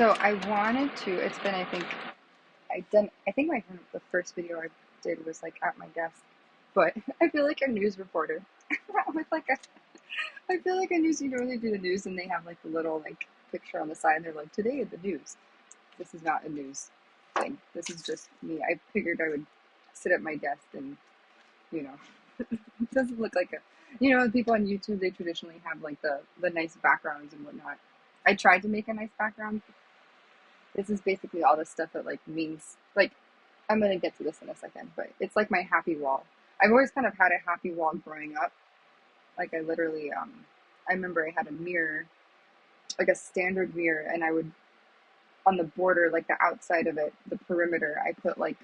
So I wanted to, it's been, I think the first video I did was like at my desk, but I feel like a news reporter with like a, I feel like a news, you know, when they do the news and they have like the little like picture on the side and they're like, today in the news. This is not a news thing. This is just me. I figured I would sit at my desk and, you know, it doesn't look like a, you know, people on YouTube, they traditionally have like the nice backgrounds and whatnot. I tried to make a nice background. This is basically all the stuff that like means like I'm gonna get to this in a second, but it's like my happy wall. I've always kind of had a happy wall growing up. Like I literally, I remember I had a mirror, like a standard mirror, and I would on the border, like the outside of it, the perimeter, I put like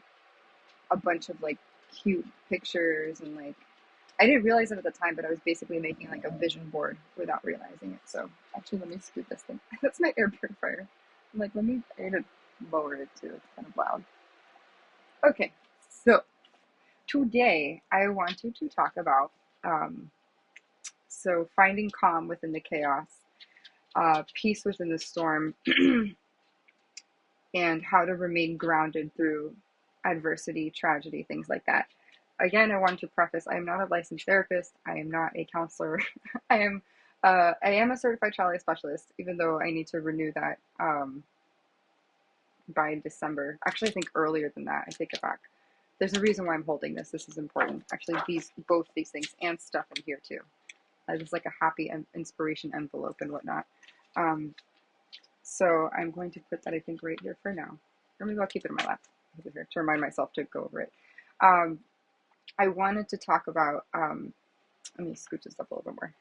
a bunch of like cute pictures and like I didn't realize it at the time, but I was basically making like a vision board without realizing it. So actually, let me scoot this thing. That's my air purifier. I'm like, I need to lower it too. It's kind of loud. Okay, so today I wanted to talk about um, finding calm within the chaos, peace within the storm, and how to remain grounded through adversity, tragedy, things like that. Again, I want to preface: I am not a licensed therapist. I am not a counselor. I am a certified child life specialist, even though I need to renew that by December. Actually, I think earlier than that. I take it back. There's a reason why I'm holding this. This is important. Actually, both these things and stuff in here too. There's like a happy inspiration envelope and whatnot. Um, so I'm going to put that, I think, right here for now. Or maybe I'll keep it in my lap here to remind myself to go over it. I wanted to talk about, let me scoot this up a little bit more.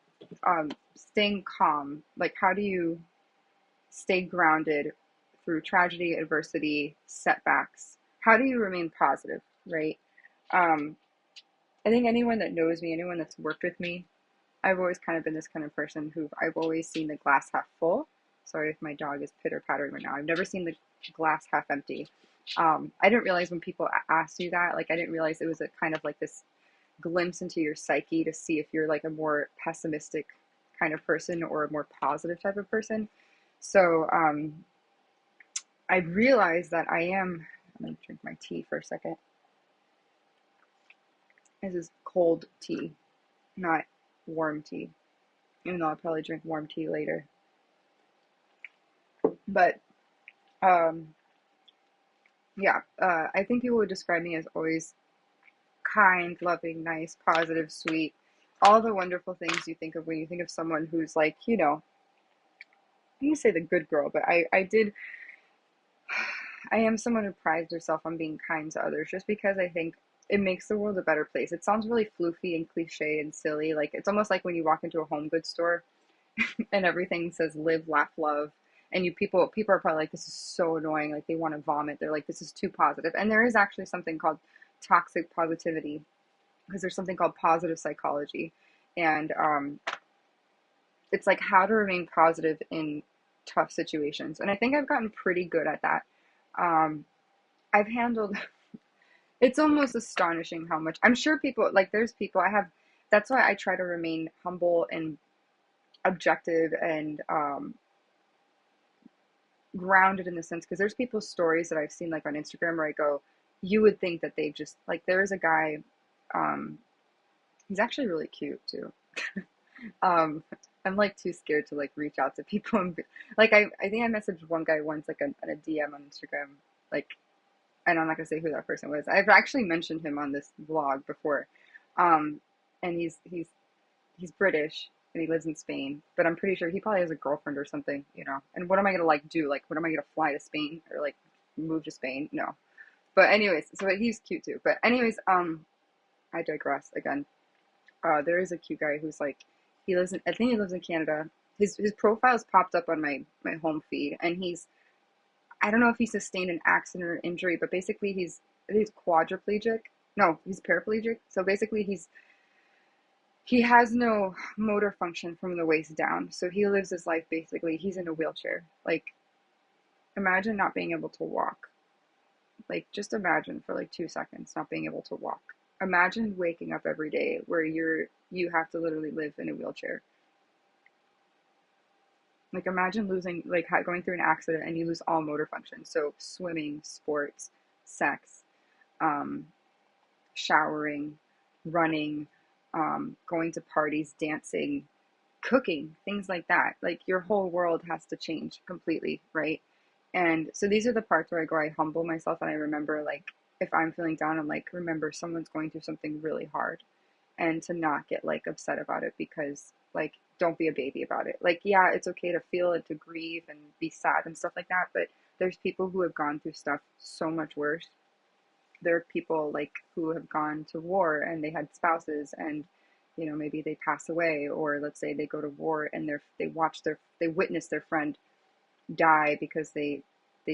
Staying calm. Like, how do you stay grounded through tragedy, adversity, setbacks? How do you remain positive, right? I think anyone that knows me, anyone that's worked with me, I've always kind of been this kind of person who I've always seen the glass half full. Sorry if my dog is pitter pattering right now. I've never seen the glass half empty. I didn't realize when people asked you that, like I didn't realize it was a kind of like this glimpse into your psyche to see if you're like a more pessimistic kind of person or a more positive type of person. So I realized that I'm going to drink my tea for a second. This is cold tea, not warm tea, even though I'll probably drink warm tea later. But yeah, I think people would describe me as always kind, loving, nice, positive, sweet, all the wonderful things you think of when you think of someone who's like, you know, I'm gonna say the good girl, but I am someone who prides herself on being kind to others just because I think it makes the world a better place. It sounds really floofy and cliche and silly. Like it's almost like when you walk into a home goods store and everything says live, laugh, love. And people are probably like, this is so annoying. Like they want to vomit. They're like, this is too positive. And there is actually something called toxic positivity because there's something called positive psychology. And it's like how to remain positive in tough situations. And I think I've gotten pretty good at that. Um, I've handled, it's almost astonishing how much, I'm sure people, like there's people that's why I try to remain humble and objective and grounded in the sense because there's people's stories that I've seen like on Instagram where I go, you would think that they just like there is a guy, um, he's actually really cute too. um, I'm like too scared to like reach out to people and be, like I think I messaged one guy once like a DM on Instagram like and I'm not gonna say who that person was. I've actually mentioned him on this vlog before, and he's British and he lives in Spain, but I'm pretty sure he probably has a girlfriend or something, you know. And what am I gonna like do? Like, what am I gonna fly to Spain or like move to Spain? No. But anyways, so he's cute too. But anyways, I digress again. There is a cute guy who's like, I think he lives in Canada. His profile's popped up on my home feed, and I don't know if he sustained an accident or injury, but basically he's quadriplegic. No, he's paraplegic. So basically he has no motor function from the waist down. So he lives his life basically, he's in a wheelchair. Like, imagine not being able to walk. Like, just imagine for like 2 seconds not being able to walk. Imagine waking up every day where you have to literally live in a wheelchair. Like imagine losing, like going through an accident and you lose all motor function. So swimming, sports, sex, um, showering, running, going to parties, dancing, cooking, things like that. Like your whole world has to change completely, right? And so these are the parts where I go, I humble myself and I remember, like, if I'm feeling down, I'm like, remember someone's going through something really hard, and to not get like upset about it, because like don't be a baby about it. Like, yeah, it's okay to feel it, to grieve and be sad and stuff like that, but there's people who have gone through stuff so much worse. There are people like who have gone to war and they had spouses, and maybe they pass away, or let's say they go to war and they witness their friend die because they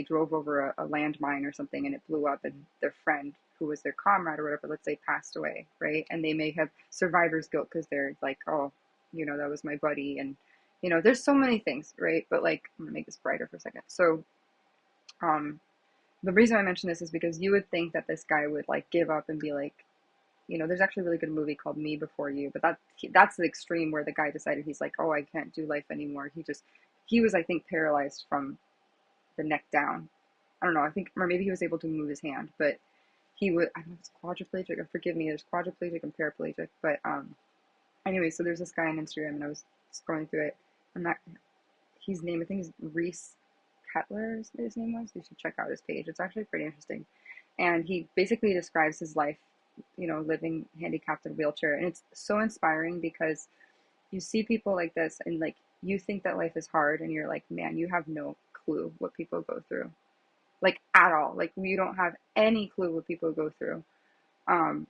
drove over a landmine or something and it blew up, and their friend who was their comrade or whatever, let's say, passed away, right? And they may have survivor's guilt because they're like, oh, that was my buddy. And there's so many things, right? But like, I'm gonna make this brighter for a second. So um the reason I mention this is because you would think that this guy would like give up and be like, there's actually a really good movie called Me Before You, but that's the extreme where the guy decided, he's like, oh, I can't do life anymore. He was, I think, paralyzed from the neck down. I don't know. I think, or maybe he was able to move his hand, but he would. I don't know if it's quadriplegic. Or forgive me. There's quadriplegic and paraplegic. But anyway, so there's this guy on Instagram, and I was scrolling through it. I'm not. His name, I think, is Reese Kettler. His name was. You should check out his page. It's actually pretty interesting, and he basically describes his life, living handicapped in a wheelchair, and it's so inspiring because you see people like this, and like you think that life is hard, and you're like, man, you have no clue what people go through, like at all. Like you don't have any clue what people go through. Um,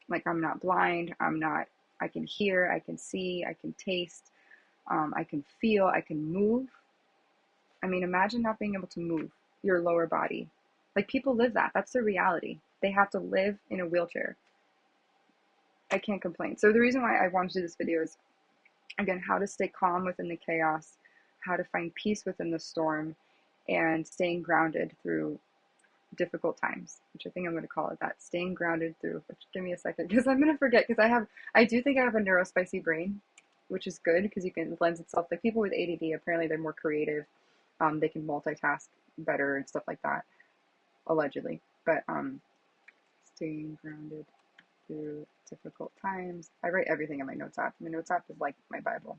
like I'm not blind. I can hear. I can see. I can taste. I can feel. I can move. I mean, imagine not being able to move your lower body. Like people live that. That's their reality. They have to live in a wheelchair. I can't complain. So the reason why I wanted to do this video is, again, how to stay calm within the chaos, how to find peace within the storm, and staying grounded through difficult times, which I think I'm going to call it that. Staying grounded through, which, give me a second, because I'm going to forget, because I do think I have a neurospicy brain, which is good, because you can lends itself, like people with ADD, apparently they're more creative, they can multitask better and stuff like that, allegedly. But staying grounded through difficult times. I write everything in my notes app. My notes app is like my Bible.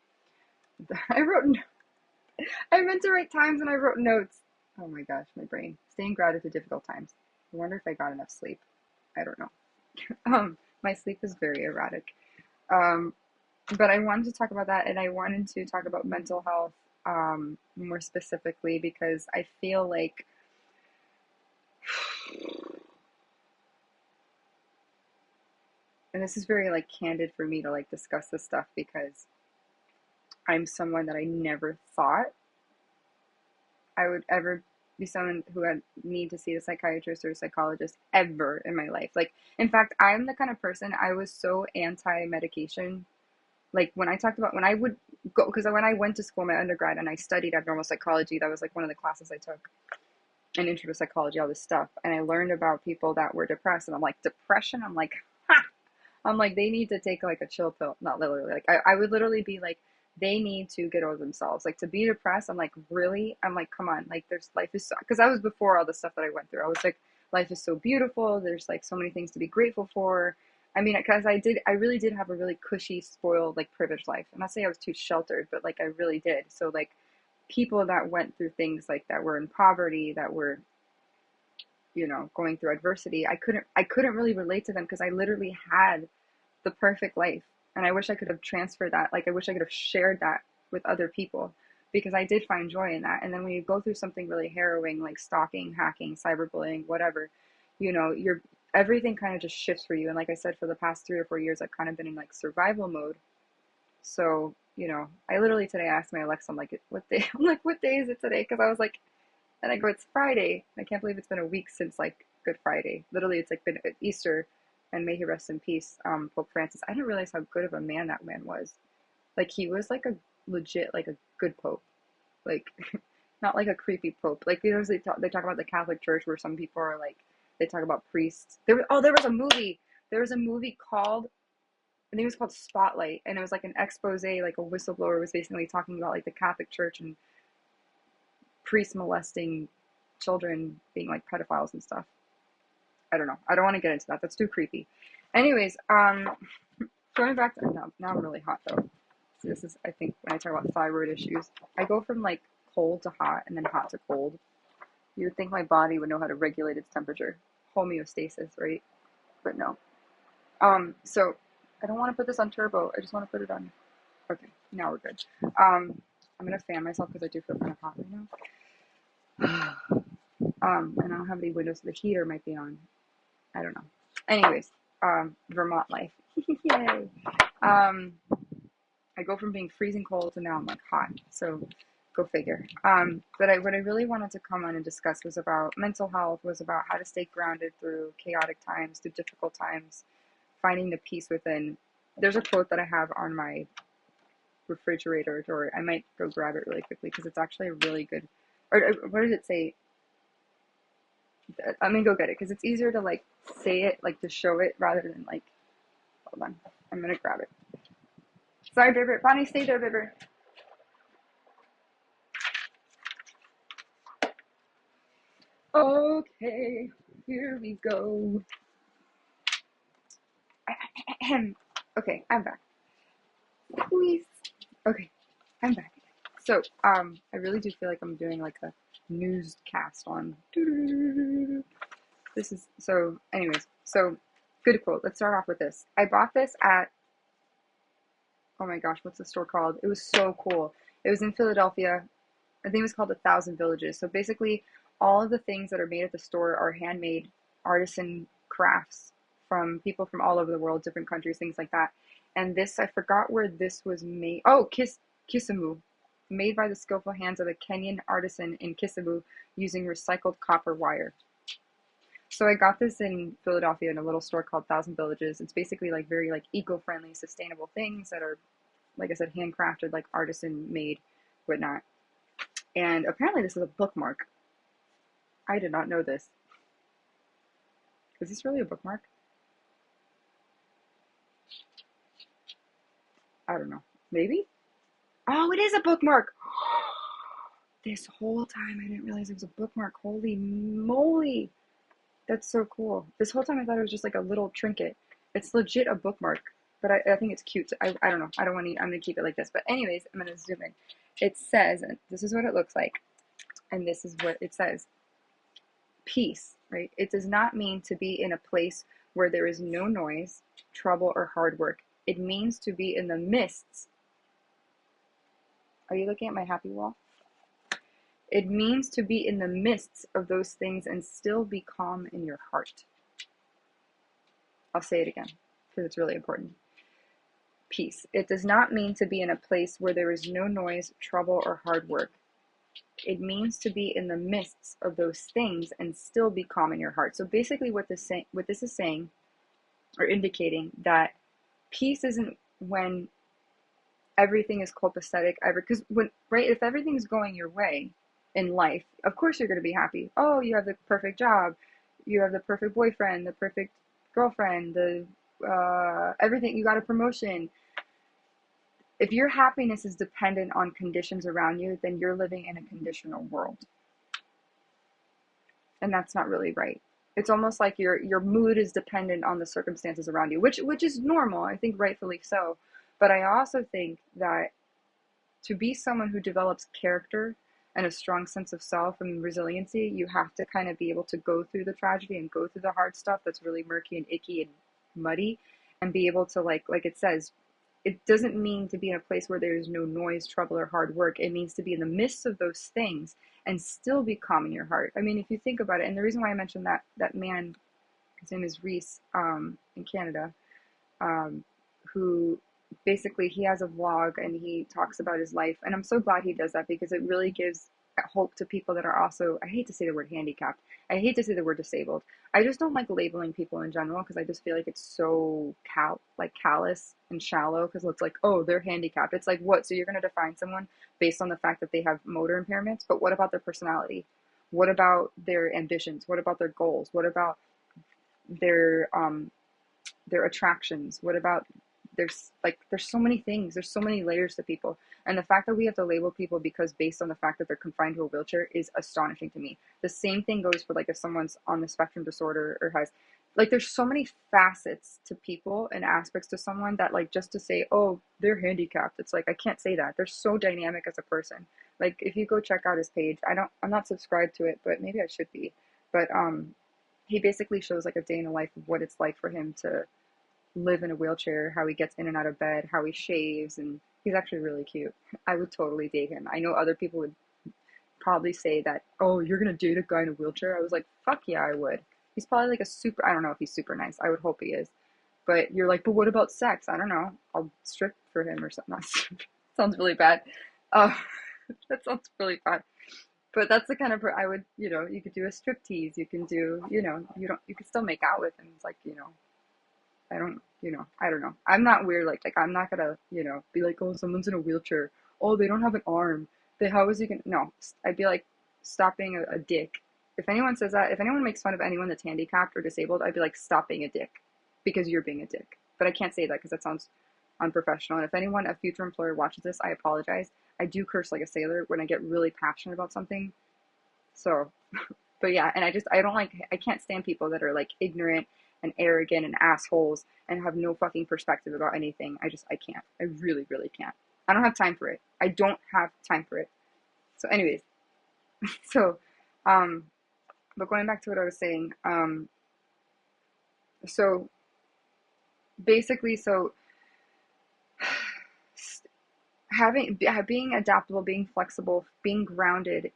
I meant to write times and I wrote notes. Oh my gosh, my brain. Staying grounded through difficult times. I wonder if I got enough sleep. I don't know. My sleep is very erratic. Um, but I wanted to talk about that, and I wanted to talk about mental health more specifically, because I feel like and this is very like candid for me to like discuss this stuff, because I'm someone that I never thought I would ever be someone who had need to see a psychiatrist or a psychologist ever in my life. Like, in fact, I'm the kind of person, I was so anti-medication. Like when I would go, because when I went to school, my undergrad, and I studied abnormal psychology, that was like one of the classes I took, an intro to psychology, all this stuff. And I learned about people that were depressed, and I'm like, depression? I'm like, ha! I'm like, they need to take like a chill pill. Not literally. Like I would literally be like, they need to get over themselves. Like to be depressed, I'm like, really? I'm like, come on. Like there's life is so, because I was before all the stuff that I went through. I was like, life is so beautiful. There's like so many things to be grateful for. I mean, because I really did have a really cushy, spoiled, like privileged life. I'm not saying I was too sheltered, but like I really did. So like people that went through things like that were in poverty, that were going through adversity, I couldn't really relate to them, because I literally had the perfect life. And I wish I could have transferred that. Like, I wish I could have shared that with other people, because I did find joy in that. And then when you go through something really harrowing, like stalking, hacking, cyberbullying, whatever, you're everything kind of just shifts for you. And like I said, for the past 3 or 4 years, I've kind of been in like survival mode. So, I literally today asked my Alexa, I'm like, what day? I'm like, what day is it today? Because I was like, and I go, it's Friday. I can't believe it's been a week since like Good Friday. Literally, it's like been Easter, and may he rest in peace, Pope Francis. I didn't realize how good of a man that man was. Like he was like a legit, like a good pope, like not like a creepy pope. Like they talk about the Catholic Church, where some people are like, they talk about priests. There was a movie. There was a movie called I think it was called Spotlight, and it was like an expose, like a whistleblower was basically talking about like the Catholic Church and priests molesting children being like pedophiles and stuff. I don't know. I don't want to get into that. That's too creepy. Anyways, going back to now I'm really hot though. So this is, I think, when I talk about thyroid issues, I go from like cold to hot and then hot to cold. You would think my body would know how to regulate its temperature, homeostasis, right? But no. So I don't want to put this on turbo. I just want to put it on. Okay, now we're good. I'm gonna fan myself because I do feel kind of hot right now. And I don't have any windows, so the heater might be on. I don't know. Anyways, Vermont life. Yay. I go from being freezing cold to now I'm like hot. So go figure. But what I really wanted to come on and discuss was about mental health, was about how to stay grounded through chaotic times, through difficult times, finding the peace within. There's a quote that I have on my refrigerator door. I might go grab it really quickly because it's actually a really good, or what does it say? I'm gonna go get it because it's easier to like say it, like to show it rather than like, hold on, I'm gonna grab it. Sorry, Bibber. Bonnie, stay there, Bibber. Okay, here we go. Okay, I'm back. Please. Okay, I'm back. So, I really do feel like I'm doing like a newscast on. This is so. Anyways, so good quote. Let's start off with this. I bought this at. Oh my gosh, what's the store called? It was so cool. It was in Philadelphia. I think it was called 1,000 Villages. So basically, all of the things that are made at the store are handmade artisan crafts from people from all over the world, different countries, things like that. And this, I forgot where this was made. Oh, Kisumu, made by the skillful hands of a Kenyan artisan in Kisumu using recycled copper wire. So I got this in Philadelphia in a little store called 1,000 Villages. It's basically like very like eco-friendly, sustainable things that are, like I said, handcrafted, like artisan made, whatnot. And apparently this is a bookmark. I did not know this. Is this really a bookmark? I don't know. Maybe? Oh, it is a bookmark! This whole time I didn't realize it was a bookmark. Holy moly! That's so cool. This whole time I thought it was just like a little trinket. It's legit a bookmark. But I think it's cute. I don't know. I don't want to. I'm going to keep it like this. But anyways, I'm going to zoom in. It says, and this is what it looks like. And this is what it says. Peace, right? It does not mean to be in a place where there is no noise, trouble, or hard work. It means to be in the midst. Are you looking at my happy wall? It means to be in the midst of those things and still be calm in your heart. I'll say it again because it's really important. Peace. It does not mean to be in a place where there is no noise, trouble, or hard work. It means to be in the midst of those things and still be calm in your heart. So basically what this is saying or indicating that peace isn't when everything is copacetic ever, because if everything's going your way in life, of course you're going to be happy. Oh, you have the perfect job, you have the perfect boyfriend, the perfect girlfriend, everything, you got a promotion. If your happiness is dependent on conditions around you, then you're living in a conditional world. And that's not really right. It's almost like your mood is dependent on the circumstances around you, which is normal, I think rightfully so. But I also think that to be someone who develops character and a strong sense of self and resiliency, you have to kind of be able to go through the tragedy and go through the hard stuff that's really murky and icky and muddy, and be able to like it says, it doesn't mean to be in a place where there's no noise, trouble, or hard work. It means to be in the midst of those things and still be calm in your heart. I mean, if you think about it, and the reason why I mentioned that man, his name is Reese, in Canada, who basically he has a vlog and he talks about his life, and I'm so glad he does that because it really gives hope to people that are also, I hate to say the word handicapped, I hate to say the word disabled. I just don't like labeling people in general because I just feel like it's so callous and shallow, because it's like, oh, they're handicapped. It's like, what? So you're going to define someone based on the fact that they have motor impairments, but what about their personality? What about their ambitions? What about their goals? What about their attractions? What about there's so many things, there's so many layers to people, and the fact that we have to label people because based on the fact that they're confined to a wheelchair is astonishing to me. The same thing goes for like if someone's on the spectrum disorder or has, like, there's so many facets to people and aspects to someone that, like, just to say, oh, they're handicapped, it's like I can't say that. They're so dynamic as a person. Like, if you go check out his page, I'm not subscribed to it, but maybe I should be. But he basically shows like a day in the life of what it's like for him to live in a wheelchair, how he gets in and out of bed, how he shaves, and he's actually really cute. I would totally date him. I know other people would probably say that, oh, you're gonna date a guy in a wheelchair? I was like, fuck yeah, I would. He's probably like a super, I don't know if he's super nice. I would hope he is. But you're like, but what about sex? I don't know. I'll strip for him or something. Sounds really bad. Uh, that sounds really bad. But that's the kind of I would, you could do a strip tease. You can do, you could still make out with him. It's like, I don't know. I'm not weird. Like I'm not gonna, be like, oh, someone's in a wheelchair. Oh, they don't have an arm. How is he gonna? No, I'd be like, stop being a dick. If anyone says that, if anyone makes fun of anyone that's handicapped or disabled, I'd be like, stop being a dick, because you're being a dick. But I can't say that because that sounds unprofessional. And if anyone, a future employer, watches this, I apologize. I do curse like a sailor when I get really passionate about something. So, but yeah, and I don't like, I can't stand people that are like ignorant and arrogant and assholes and have no fucking perspective about anything. I can't. I really, really can't. I don't have time for it. I don't have time for it. So anyways, so, but going back to what I was saying, so basically, so being adaptable, being flexible, being grounded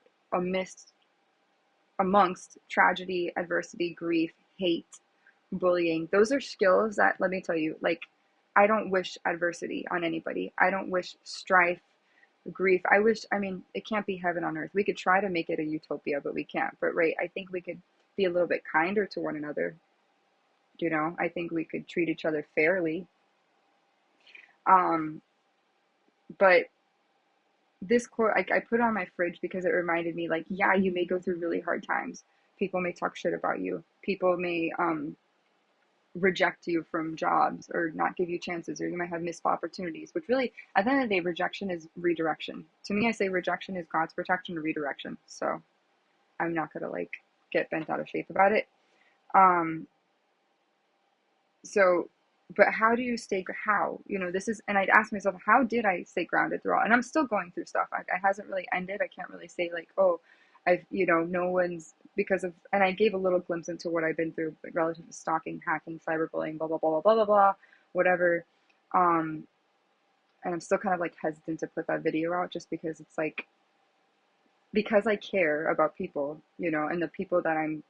amongst tragedy, adversity, grief, hate, bullying, those are skills that, let me tell you, like, I don't wish adversity on anybody. I don't wish strife, grief. I mean, it can't be heaven on earth. We could try to make it a utopia, but we can't. But right, I think we could be a little bit kinder to one another. I think we could treat each other fairly. But this quote, I put it on my fridge because it reminded me, like, yeah, you may go through really hard times. People may talk shit about you. People may reject you from jobs or not give you chances, or you might have missed opportunities, which really, at the end of the day, rejection is redirection. To me, I say rejection is God's protection and redirection. So I'm not going to, like, get bent out of shape about it. So, but how do you this is, and I'd ask myself, how did I stay grounded through all? And I'm still going through stuff. It hasn't really ended. I can't really say like, oh, no one's, because of, and I gave a little glimpse into what I've been through relative to stalking, hacking, cyberbullying, blah, blah, blah, blah, blah, blah, blah, whatever. And I'm still kind of like hesitant to put that video out just because it's like, because I care about people, and the people that I'm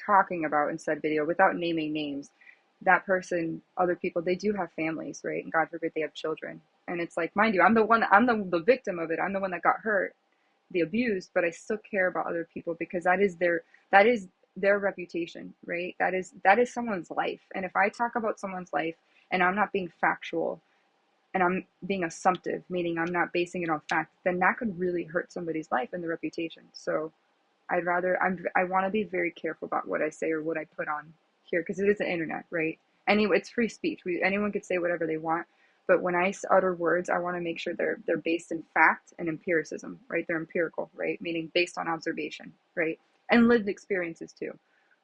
talking about in said video, without naming names, that person, other people, they do have families, right? And God forbid they have children. And it's like, mind you, I'm the victim of it. I'm the one that got hurt, the abused, but I still care about other people because that is their reputation, right? That is someone's life. And if I talk about someone's life and I'm not being factual and I'm being assumptive, meaning I'm not basing it on fact, then that could really hurt somebody's life and their reputation. So I want to be very careful about what I say or what I put on here, because it is the internet, right? Anyway, it's free speech. Anyone could say whatever they want, but when I utter words, I want to make sure they're based in fact and empiricism, right? They're empirical, right? Meaning based on observation, right? And lived experiences too.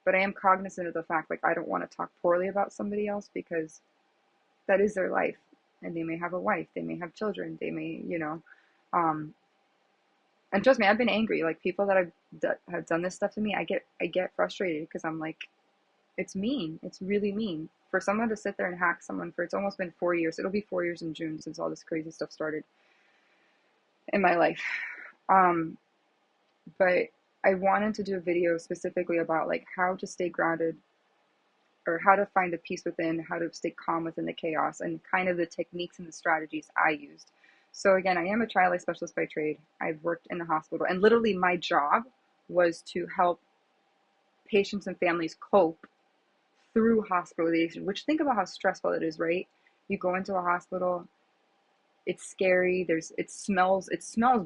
But I am cognizant of the fact, like, I don't want to talk poorly about somebody else because that is their life, and they may have a wife, they may have children, they may, and trust me, I've been angry. Like, people that have done this stuff to me, I get frustrated because I'm like, it's mean. It's really mean for someone to sit there and hack someone for. It's almost been 4 years. It'll be 4 years in June since all this crazy stuff started in my life. But I wanted to do a video specifically about like how to stay grounded, or how to find the peace within, how to stay calm within the chaos, and kind of the techniques and the strategies I used. So again, I am a child life specialist by trade. I've worked in the hospital, and literally my job was to help patients and families cope through hospitalization, which, think about how stressful it is, right? You go into a hospital, it's scary, it smells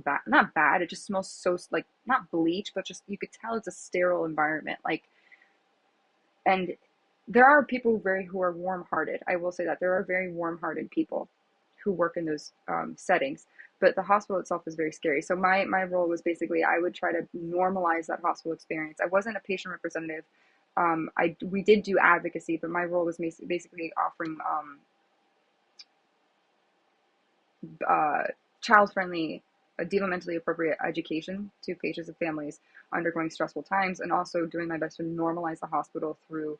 bad, not bad, it just smells so, like, not bleach, but just, you could tell it's a sterile environment, like, and there are people who are warm-hearted. I will say that there are very warm-hearted people who work in those settings, but the hospital itself is very scary. So my role was basically I would try to normalize that hospital experience. I wasn't a patient representative. We did do advocacy, but my role was basically offering uh, child-friendly, developmentally appropriate education to patients and families undergoing stressful times, and also doing my best to normalize the hospital through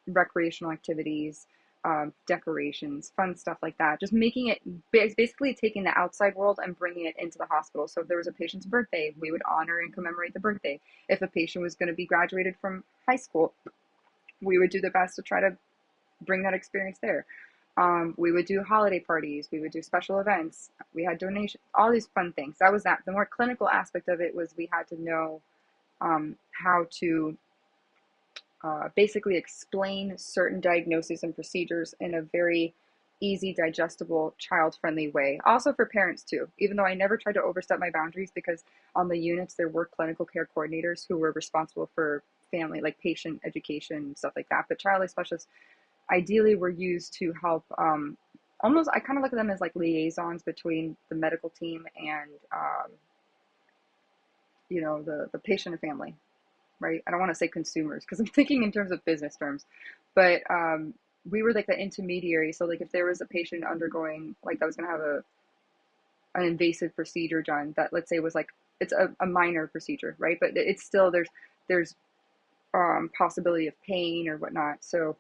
recreational activities, decorations, fun stuff like that. Just making it basically taking the outside world and bringing it into the hospital. So if there was a patient's birthday, we would honor and commemorate the birthday. If a patient was going to be graduated from high school, we would do the best to try to bring that experience there. We would do holiday parties. We would do special events. We had donations, all these fun things. That was that. The more clinical aspect of it was we had to know how to basically explain certain diagnoses and procedures in a very easy, digestible, child-friendly way. Also for parents too, even though I never tried to overstep my boundaries because on the units there were clinical care coordinators who were responsible for family, like patient education, stuff like that. But child life specialists ideally were used to help almost, I kind of look at them as like liaisons between the medical team and the patient and family, right? I don't want to say consumers because I'm thinking in terms of business terms, but we were like the intermediary. So like if there was a patient undergoing like that was going to have an invasive procedure done that, let's say, was like it's a minor procedure, right? But it's still there's possibility of pain or whatnot. So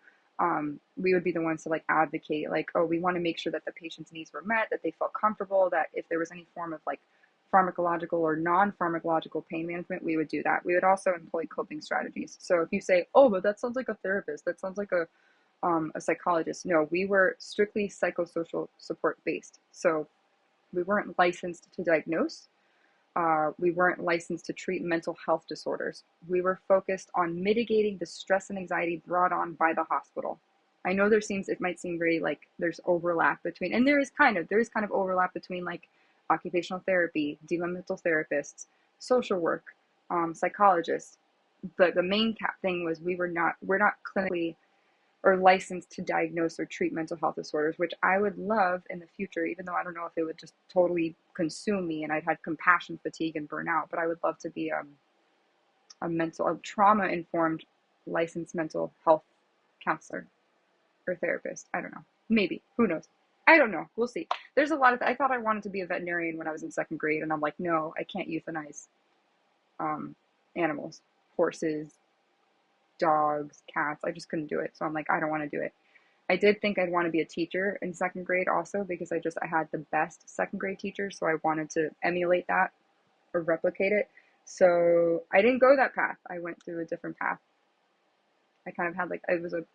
we would be the ones to like advocate, like, oh, we want to make sure that the patient's needs were met, that they felt comfortable, that if there was any form of like pharmacological or non-pharmacological pain management, we would do that. We would also employ coping strategies. So if you say, oh, but that sounds like a therapist, that sounds like a psychologist. No, we were strictly psychosocial support based. So we weren't licensed to diagnose. We weren't licensed to treat mental health disorders. We were focused on mitigating the stress and anxiety brought on by the hospital. I know it might seem very like there's overlap between, and there is kind of overlap between like occupational therapy, developmental therapists, social work, psychologists. But the main thing was we're not clinically or licensed to diagnose or treat mental health disorders, which I would love in the future, even though I don't know if it would just totally consume me and I'd had compassion fatigue and burnout. But I would love to be a trauma informed licensed mental health counselor or therapist. I don't know. Maybe. Who knows? I don't know. We'll see. There's a lot of, I thought I wanted to be a veterinarian when I was in second grade, and I'm like, no, I can't euthanize um, animals, horses, dogs, cats. I just couldn't do it. So I'm like, I don't want to do it. I did think I'd want to be a teacher in second grade also because I had the best second grade teacher, so I wanted to emulate that or replicate it. So I didn't go that path. I went through a different path. I kind of had like it was a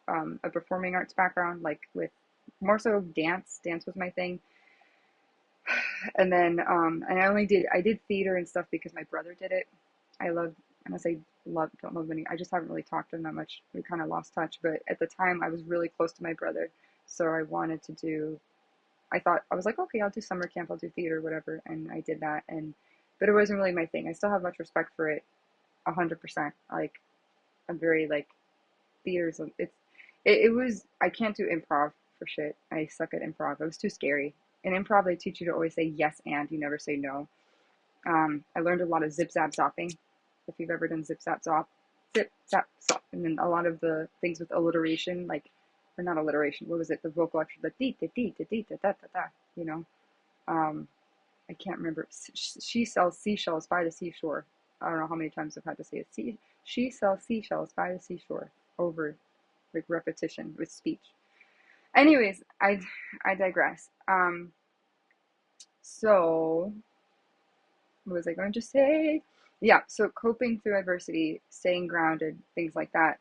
performing arts background, like with more so dance. Dance was my thing, and then and I did theater and stuff because my brother did it. I love, and I say love, don't love many. I just haven't really talked to him that much. We kind of lost touch, but at the time I was really close to my brother, so I wanted to do. I thought I was like, okay, I'll do summer camp, I'll do theater, whatever, and I did that, and but it wasn't really my thing. I still have much respect for it, 100%. Like I'm very like theaters. It was. I can't do improv for shit. I suck at improv. It was too scary. In improv, they teach you to always say yes and you never say no. I learned a lot of zip zap zopping. If you've ever done zip zap zop, and then a lot of the things with alliteration, like or not alliteration. What was it? The vocal extra, the dee da dee da dee da da da da. You know, um, I can't remember. She sells seashells by the seashore. I don't know how many times I've had to say it. She sells seashells by the seashore over like repetition with speech. Anyways, I digress. So what was I going to say? Yeah, so coping through adversity, staying grounded, things like that.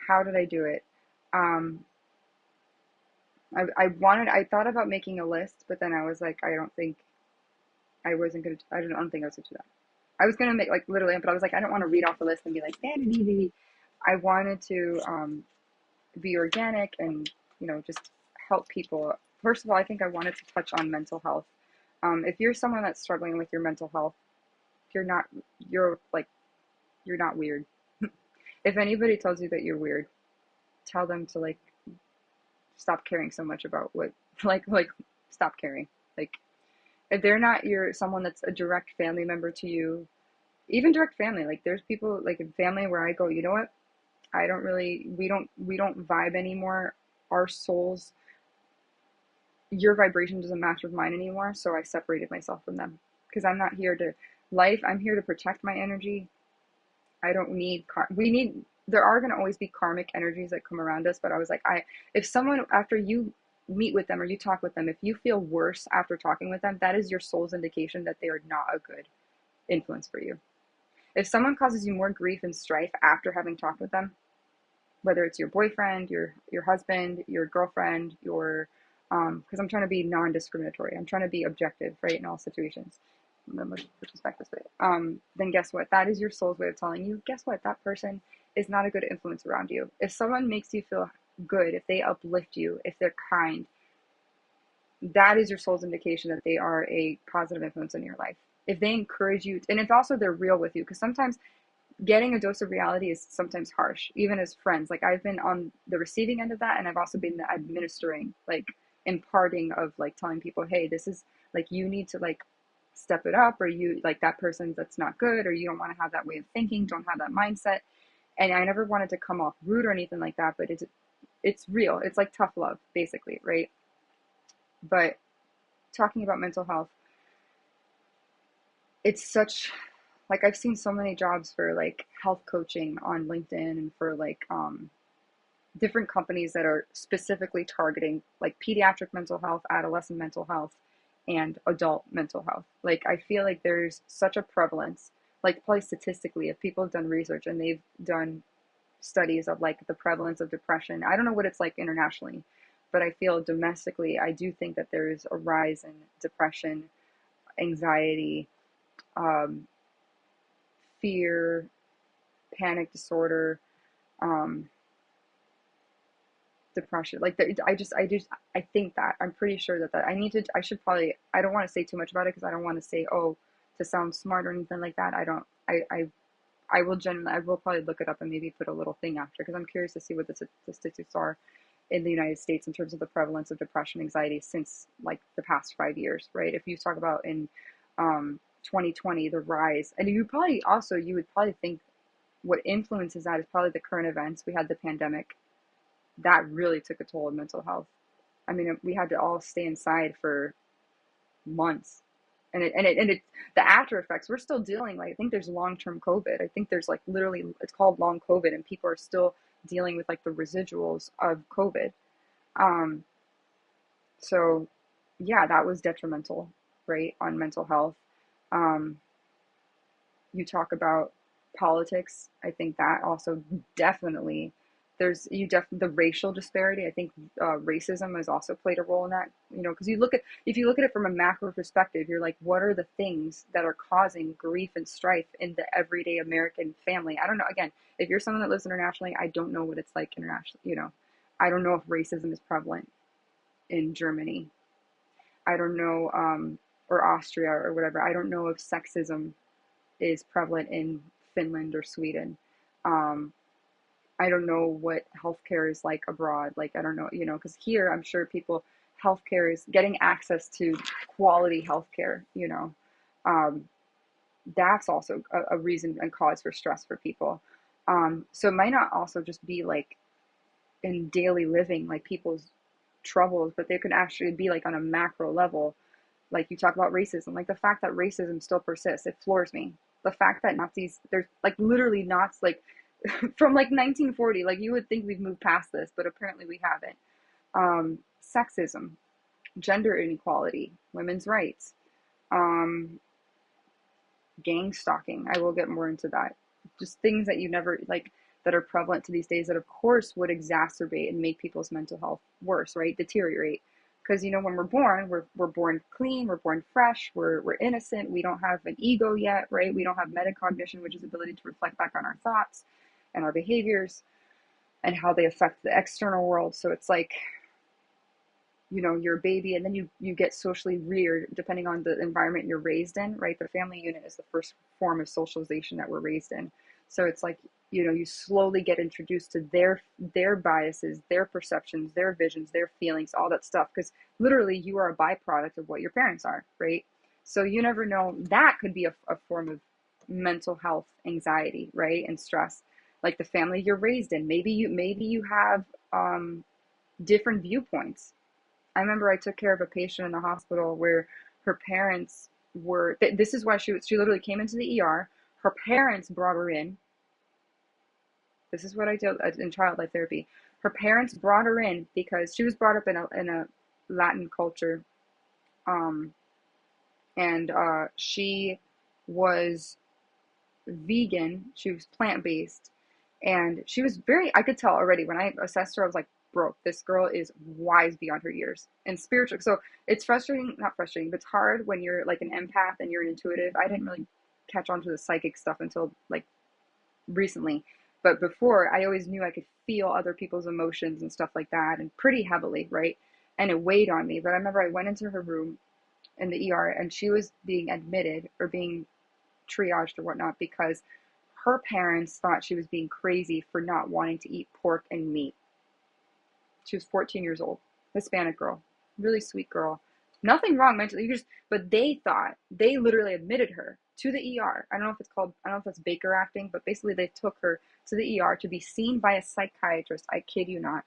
How did I do it? Um, I thought about making a list, but then I was like, I don't think I wasn't gonna, I don't think I was gonna do that. I was gonna make like literally, but I was like, I don't want to read off the list and be like, I wanted to be organic and, just help people. First of all, I think I wanted to touch on mental health. If you're someone that's struggling with your mental health, you're not, you're like, you're not weird. If anybody tells you that you're weird, tell them to like stop caring so much about what like stop caring. Like if they're not your someone that's a direct family member to you, even direct family, like there's people like in family where I go, you know what? I don't really we don't vibe anymore. Our souls, your vibration doesn't match with mine anymore, so I separated myself from them because I'm not here to life. I'm here to protect my energy. I don't need we need there are going to always be karmic energies that come around us, but I was like, I if someone after you meet with them or you talk with them, if you feel worse after talking with them, that is your soul's indication that they are not a good influence for you. If someone causes you more grief and strife after having talked with them, whether it's your boyfriend, your husband, your girlfriend, your because I'm trying to be non-discriminatory. I'm trying to be objective, right, in all situations. Let's push this back this way. Then guess what? That is your soul's way of telling you, guess what? That person is not a good influence around you. If someone makes you feel good, if they uplift you, if they're kind, that is your soul's indication that they are a positive influence in your life. If they encourage you, and if also they're real with you, because sometimes getting a dose of reality is sometimes harsh, even as friends. Like I've been on the receiving end of that, and I've also been the administering, like imparting of like telling people, hey, this is like you need to like step it up, or you like that person that's not good, or you don't want to have that way of thinking, don't have that mindset. And I never wanted to come off rude or anything like that, but it's real. It's like tough love, basically, right? But talking about mental health, it's such like I've seen so many jobs for like health coaching on LinkedIn and for like different companies that are specifically targeting like pediatric mental health, adolescent mental health, and adult mental health. Like I feel like there's such a prevalence, like probably statistically, if people have done research and they've done studies of like the prevalence of depression. I don't know what it's like internationally, but I feel domestically, I do think that there's a rise in depression, anxiety, um, fear, panic disorder, um, depression. Like I think that I'm pretty sure that I should probably, I don't want to say too much about it because I don't want to say, oh, to sound smart or anything like that. I will I will probably look it up and maybe put a little thing after because I'm curious to see what the statistics are in the United States in terms of the prevalence of depression, anxiety since like the past 5 years, right? If you talk about in 2020, the rise, and you would probably think what influences that is probably the current events. We had the pandemic that really took a toll on mental health. I mean, we had to all stay inside for months, and the after effects we're still dealing. Like I think there's long-term COVID. I think there's like literally it's called long COVID, and people are still dealing with like the residuals of COVID. Um, so yeah, that was detrimental, right, on mental health. Um, you talk about politics. I think that also definitely the racial disparity. I think racism has also played a role in that. You know, because if you look at it from a macro perspective, you're like, what are the things that are causing grief and strife in the everyday American family? I don't know. Again, if you're someone that lives internationally, I don't know what it's like internationally. You know, I don't know if racism is prevalent in Germany. I don't know, or Austria or whatever. I don't know if sexism is prevalent in Finland or Sweden. Um, I don't know what healthcare is like abroad. Like, I don't know, you know, because here I'm sure healthcare is getting access to quality healthcare, you know. Um, that's also a reason and cause for stress for people. So it might not also just be like in daily living, like people's troubles, but they could actually be like on a macro level. Like you talk about racism, like the fact that racism still persists, it floors me. The fact that Nazis, there's like literally Nazis, like from like 1940, like you would think we've moved past this, but apparently we haven't. Sexism, gender inequality, women's rights, um, gang stalking. I will get more into that. Just things that you never like that are prevalent to these days that of course would exacerbate and make people's mental health worse, right? Deteriorate. Because you know when we're born clean, we're born fresh, we're innocent, we don't have an ego yet, right? We don't have metacognition, which is the ability to reflect back on our thoughts and our behaviors and how they affect the external world. So it's like, you know, you're a baby and then you get socially reared depending on the environment you're raised in, right? The family unit is the first form of socialization that we're raised in. So it's like, you slowly get introduced to their biases, their perceptions, their visions, their feelings, all that stuff, because literally you are a byproduct of what your parents are, right? So you never know, that could be a form of mental health anxiety, right? And stress, like the family you're raised in. Maybe you have different viewpoints. I remember I took care of a patient in the hospital where her parents were, this is why she literally came into the ER. Her parents brought her in. This is what I did in child life therapy. Her parents brought her in because she was brought up in a Latin culture, um, and she was vegan. She was plant based, and she was very. I could tell already when I assessed her. I was like, "Bro, this girl is wise beyond her years and spiritual." So it's frustrating, not frustrating, but it's hard when you're like an empath and you're an intuitive. I didn't really catch on to the psychic stuff until like recently. But before, I always knew I could feel other people's emotions and stuff like that, and pretty heavily, right? And it weighed on me. But I remember I went into her room in the ER, and she was being admitted or being triaged or whatnot because her parents thought she was being crazy for not wanting to eat pork and meat. She was 14 years old, Hispanic girl, really sweet girl. Nothing wrong mentally, but they literally admitted her to the ER. I don't know if that's Baker acting, but basically they took her to the ER to be seen by a psychiatrist. I kid you not,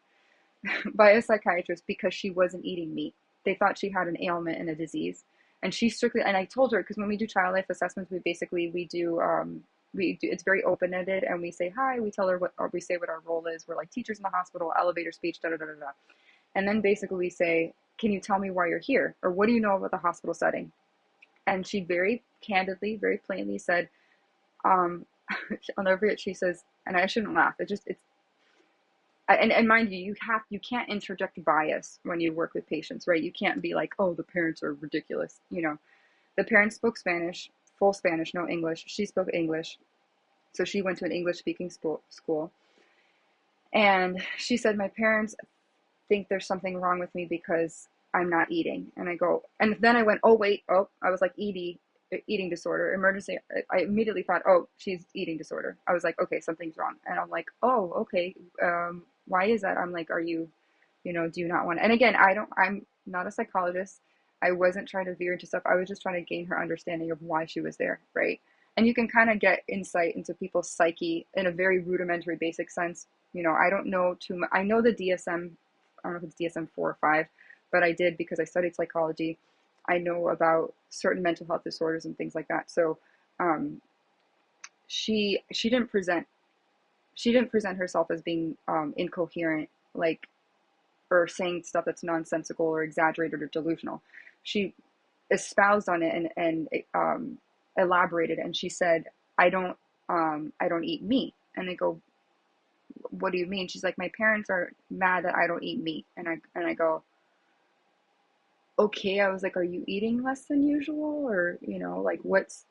by a psychiatrist because she wasn't eating meat. They thought she had an ailment and a disease. And she strictly, and I told her, because when we do child life assessments, we do, it's very open-ended, and we say hi, we tell her or we say what our role is. We're like teachers in the hospital, elevator speech, da da da da da. And then basically we say, can you tell me why you're here? Or what do you know about the hospital setting? And she very candidly, very plainly said, um, I'll never forget, she says, and I shouldn't laugh, and mind you, you can't interject bias when you work with patients, right? You can't be like, oh, the parents are ridiculous. The parents spoke Spanish, full Spanish, no English. She spoke English. So she went to an English speaking school. And she said, my parents think there's something wrong with me because I'm not eating. And I go, and then I went, oh, wait, oh, I was like, eating disorder, emergency. I immediately thought, oh, she's eating disorder. I was like, okay, something's wrong. And I'm like, oh, okay. Why is that? I'm like, are you, do you not want, and again, I'm not a psychologist. I wasn't trying to veer into stuff. I was just trying to gain her understanding of why she was there. Right. And you can kind of get insight into people's psyche in a very rudimentary, basic sense. I don't know too much. I know the DSM, I don't know if it's DSM-4 or 5, but I did because I studied psychology. I know about certain mental health disorders and things like that. So she didn't present herself as being incoherent, like, or saying stuff that's nonsensical or exaggerated or delusional. She espoused on it and elaborated, and she said, I don't eat meat. And they go, what do you mean? She's like, my parents are mad that I don't eat meat. And I go, okay. I was like, are you eating less than usual? Or, like what's,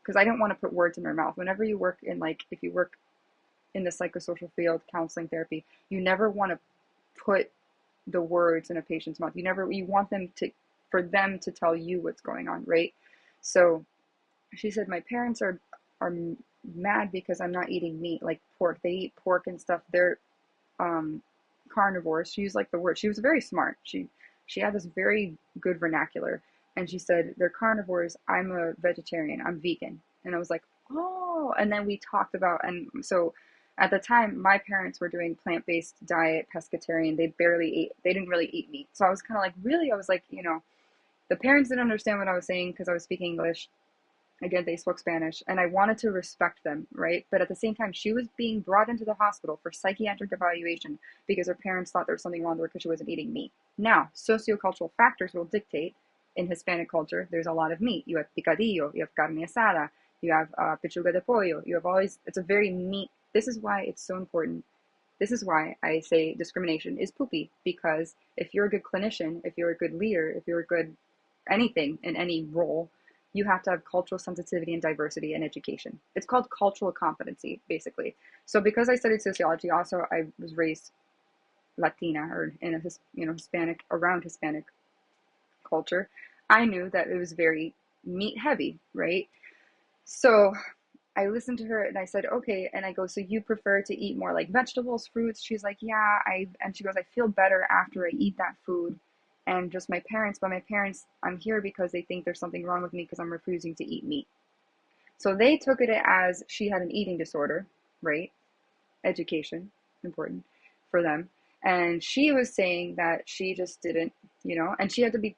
because I don't want to put words in her mouth. Whenever you work in, like, if you work in the psychosocial field, counseling, therapy, you never want to put the words in a patient's mouth. You want for them to tell you what's going on, right? So she said, my parents are mad because I'm not eating meat, like pork. They eat pork and stuff. They're carnivores. She used like the word. She was very smart. She had this very good vernacular, and she said, they're carnivores. I'm a vegetarian. I'm vegan. And I was like, oh. And then we talked about, and so at the time, my parents were doing plant-based diet, pescatarian. They didn't really eat meat. So I was kind of like, really? I was like, the parents didn't understand what I was saying because I was speaking English. Again, they spoke Spanish, and I wanted to respect them, right? But at the same time, she was being brought into the hospital for psychiatric evaluation because her parents thought there was something wrong with her because she wasn't eating meat. Now, sociocultural factors will dictate. In Hispanic culture, there's a lot of meat. You have picadillo, you have carne asada, you have pechuga de pollo, you have all these, it's a very meat. This is why it's so important. This is why I say discrimination is poopy, because if you're a good clinician, if you're a good leader, if you're a good anything in any role, you have to have cultural sensitivity and diversity and education. It's called cultural competency, basically. So because I studied sociology, also I was raised Latina or in a Hispanic, around Hispanic culture. I knew that it was very meat heavy, right? So I listened to her and I said, okay. And I go, so you prefer to eat more like vegetables, fruits? She's like, yeah, and she goes, I feel better after I eat that food. And just but my parents, I'm here because they think there's something wrong with me because I'm refusing to eat meat. So they took it as she had an eating disorder, right? Education, important for them. And she was saying that she just didn't, and she had to be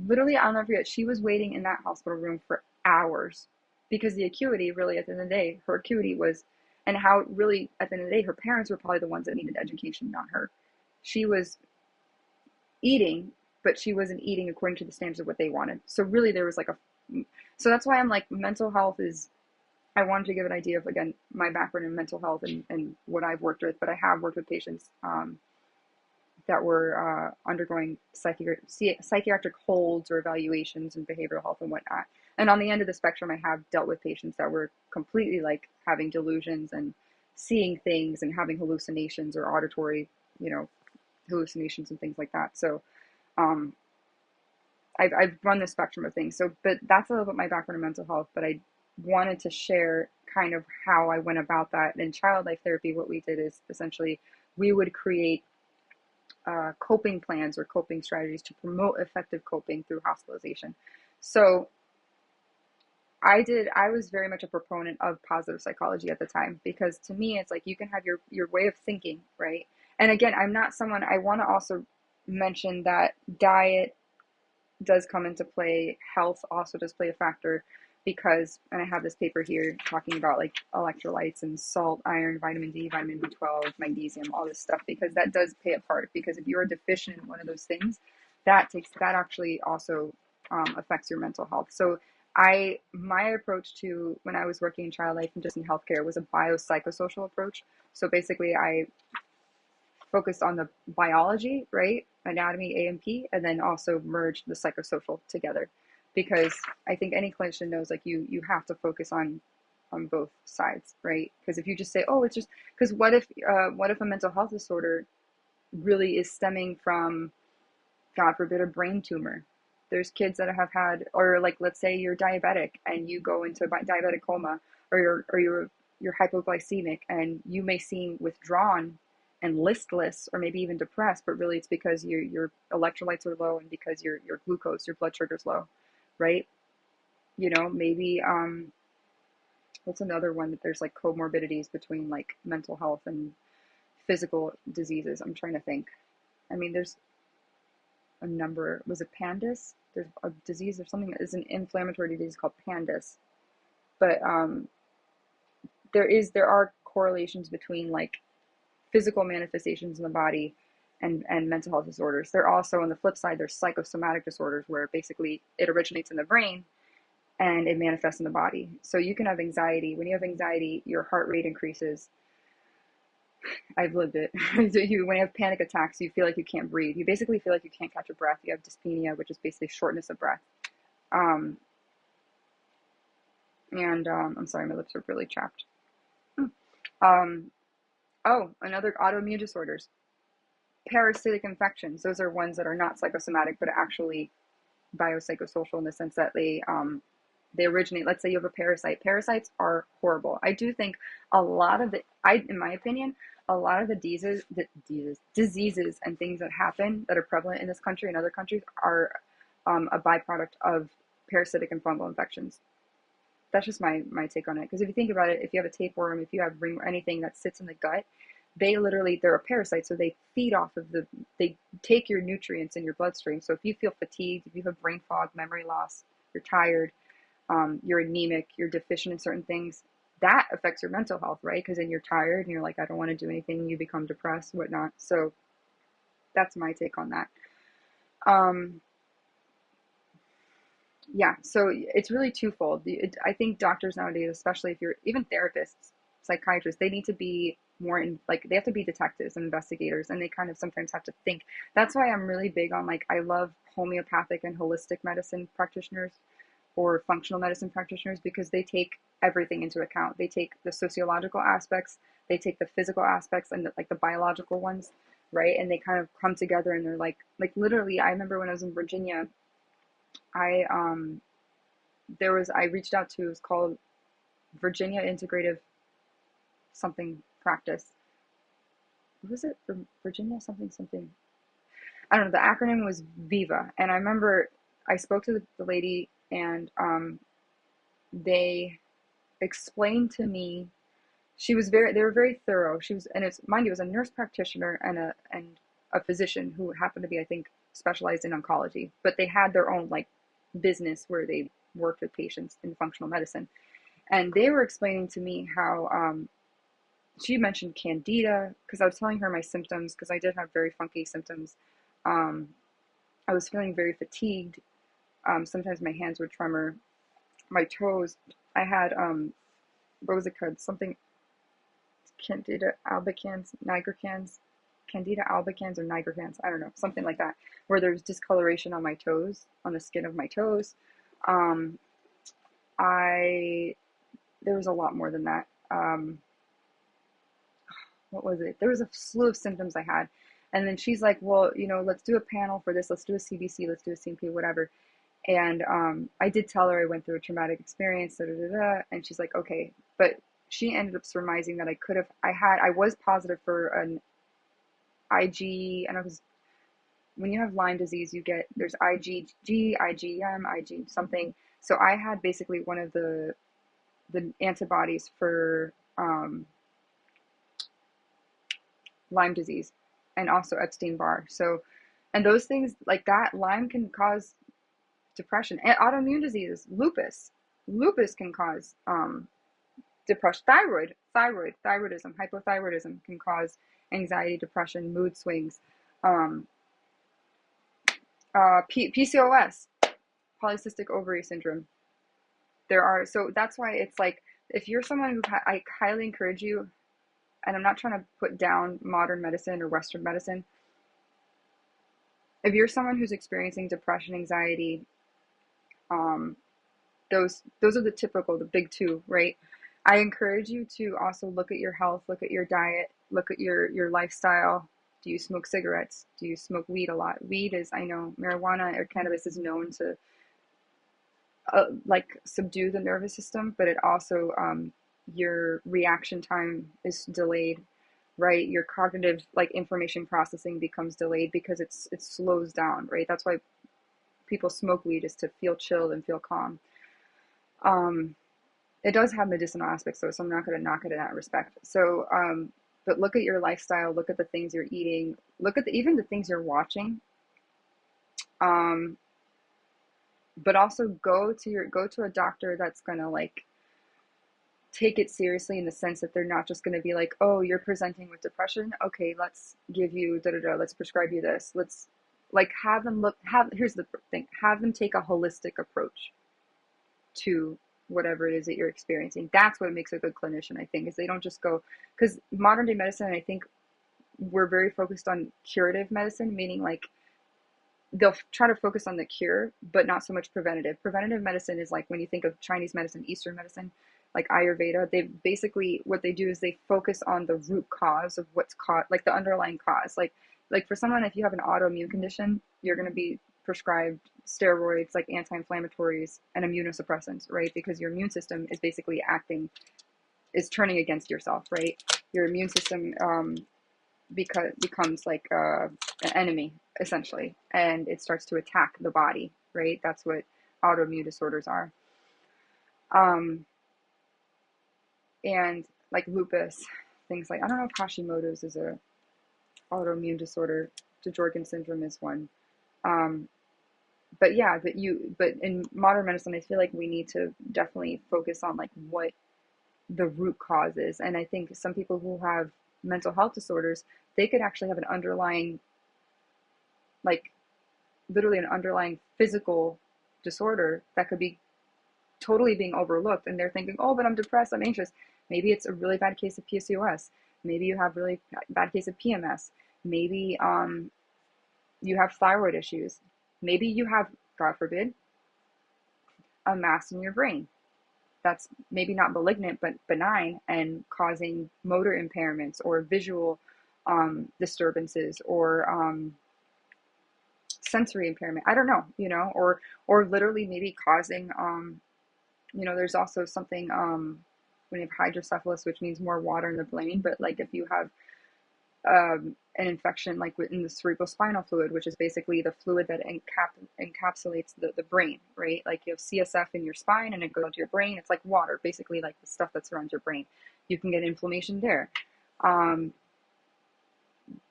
literally, I'll never forget, she was waiting in that hospital room for hours because the acuity, really, at the end of the day, her acuity was, and how really, at the end of the day, her parents were probably the ones that needed education, not her. She was eating, but she wasn't eating according to the standards of what they wanted. So really, there was like so that's why I'm like, mental health is, I wanted to give an idea of, again, my background in mental health and what I've worked with, but I have worked with patients that were undergoing psychiatric holds or evaluations and behavioral health and whatnot. And on the end of the spectrum, I have dealt with patients that were completely like having delusions and seeing things and having hallucinations or auditory, hallucinations and things like that. So um, I've run the spectrum of things. So, but that's a little bit my background in mental health, but I wanted to share kind of how I went about that. In child life therapy, what we did is essentially we would create coping plans or coping strategies to promote effective coping through hospitalization. So I was very much a proponent of positive psychology at the time, because to me, it's like you can have your way of thinking, right? And again, I'm not someone, I want to also mention that diet does come into play. Health also does play a factor because, and I have this paper here talking about like electrolytes and salt, iron, vitamin D, vitamin B12, magnesium, all this stuff, because that does play a part. Because if you're deficient in one of those things, that actually also affects your mental health. So my approach to when I was working in child life and just in healthcare was a biopsychosocial approach. So basically, I focused on the biology, right? Anatomy, A&P, and then also merged the psychosocial together. Because I think any clinician knows, like, you have to focus on both sides, right? Because if you just say, oh, it's just, because what if a mental health disorder really is stemming from, God forbid, a brain tumor? There's kids that have had, or like, let's say you're diabetic and you go into diabetic coma, or you're hypoglycemic and you may seem withdrawn and listless or maybe even depressed, but really it's because your electrolytes are low and because your glucose, your blood sugar is low, right? Maybe what's another one that there's like comorbidities between like mental health and physical diseases? I'm trying to think. I mean, there's a number. Was it PANDAS? There's a disease or something that is an inflammatory disease called PANDAS. But there are correlations between like physical manifestations in the body and mental health disorders. There also, on the flip side, there's psychosomatic disorders where basically it originates in the brain and it manifests in the body. So you can have anxiety. When you have anxiety, your heart rate increases. I've lived it. When you have panic attacks, you feel like you can't breathe. You basically feel like you can't catch your breath. You have dyspnea, which is basically shortness of breath. Um, and I'm sorry, my lips are really chapped. Um, oh, another autoimmune disorders. Parasitic infections. Those are ones that are not psychosomatic, but actually biopsychosocial in the sense that they originate. Let's say you have a parasite. Parasites are horrible. I do think a lot of in my opinion, a lot of the diseases and things that happen that are prevalent in this country and other countries are a byproduct of parasitic and fungal infections. That's just my take on it. Because if you think about it, if you have a tapeworm, if you have ringworm, anything that sits in the gut, they're a parasite, so they feed off of they take your nutrients in your bloodstream. So if you feel fatigued, if you have brain fog, memory loss, you're tired, you're anemic, you're deficient in certain things, that affects your mental health, right? Because then you're tired and you're like, I don't want to do anything. You become depressed, whatnot. So that's my take on that. Yeah, so it's really twofold. I think doctors nowadays, especially if you're even therapists, psychiatrists, they need to be more they have to be detectives and investigators, and they kind of sometimes have to think. That's why I'm really big on, like, I love homeopathic and holistic medicine practitioners or functional medicine practitioners, because they take everything into account. They take the sociological aspects, they take the physical aspects, and the biological ones, right? And they kind of come together, and they're like literally, I remember when I was in Virginia, I reached out to, it was called Virginia Integrative something practice. What was it for Virginia something something? I don't know. The acronym was Viva, and I remember I spoke to the lady, and they explained to me. She was very. They were very thorough. She was, and it's mind you, it was a nurse practitioner and a physician who happened to be, I think, specialized in oncology. But they had their own like business where they worked with patients in functional medicine, and they were explaining to me how she mentioned candida because I was telling her my symptoms because I did have very funky symptoms. Um, I was feeling very fatigued. Sometimes my hands would tremor, my toes. I had what was it called? Something Candida albicans, nigricans, Candida albicans or nigricans. I don't know, something like that. Where there's discoloration on my toes, on the skin of my toes. Um, I there was a lot more than that. What was it? There was a slew of symptoms I had. And then she's like, well, let's do a panel for this. Let's do a CBC. Let's do a CMP, whatever. And I did tell her I went through a traumatic experience, da, da, da, da, and she's like, okay. But she ended up surmising that I was positive for an IG, and when you have Lyme disease, there's IgG, IgM, IG something. So I had basically one of the antibodies for Lyme disease and also Epstein-Barr. So, and those things like that, Lyme can cause depression and autoimmune diseases, lupus can cause depression, thyroidism, hypothyroidism can cause anxiety, depression, mood swings, um, PCOS, polycystic ovary syndrome. So that's why it's like, if you're someone I highly encourage you, and I'm not trying to put down modern medicine or Western medicine. If you're someone who's experiencing depression, anxiety, um, those are the big two, right? I encourage you to also look at your health, look at your diet, look at your lifestyle. Do you smoke cigarettes? Do you smoke weed a lot? Weed is, I know, marijuana or cannabis is known to like subdue the nervous system, but it also your reaction time is delayed, right? Your cognitive like information processing becomes delayed because it slows down, right? That's why people smoke weed, is to feel chilled and feel calm. Um, it does have medicinal aspects though, so I'm not going to knock it in that respect. So, but look at your lifestyle, look at the things you're eating, look at even the things you're watching. Um, but also go to a doctor that's going to like take it seriously in the sense that they're not just going to be like, oh, you're presenting with depression. Okay, let's give you da da da. Let's prescribe you this. Let's like here's the thing. Have them take a holistic approach to whatever it is that you're experiencing. That's what makes a good clinician, I think, is they don't just go, because modern day medicine, I think we're very focused on curative medicine, meaning like they'll try to focus on the cure, but not so much preventative. Preventative medicine is like when you think of Chinese medicine, Eastern medicine, like Ayurveda, they basically, what they do is they focus on the root cause of what's caused, like the underlying cause. Like for someone, if you have an autoimmune condition, you're going to be prescribed steroids, like anti-inflammatories and immunosuppressants, right? Because your immune system is basically is turning against yourself, right? Your immune system becomes like an enemy essentially, and it starts to attack the body, right? That's what autoimmune disorders are. Um, and like lupus, things like, I don't know if Hashimoto's is a autoimmune disorder. DeJorgen syndrome is one. Um, but yeah, but in modern medicine, I feel like we need to definitely focus on like what the root cause is. And I think some people who have mental health disorders, they could actually have an underlying, like literally an underlying physical disorder that could be totally being overlooked. And they're thinking, oh, but I'm depressed, I'm anxious. Maybe it's a really bad case of PCOS. Maybe you have really bad case of PMS. Maybe you have thyroid issues. Maybe you have, God forbid, a mass in your brain that's maybe not malignant but benign and causing motor impairments or visual disturbances or sensory impairment. I don't know, or literally maybe causing there's also something. when you have hydrocephalus, which means more water in the brain. But like if you have an infection like in the cerebral spinal fluid, which is basically the fluid that encapsulates the brain, right? Like you have CSF in your spine and it goes to your brain. It's like water, basically like the stuff that surrounds your brain. You can get inflammation there. Um,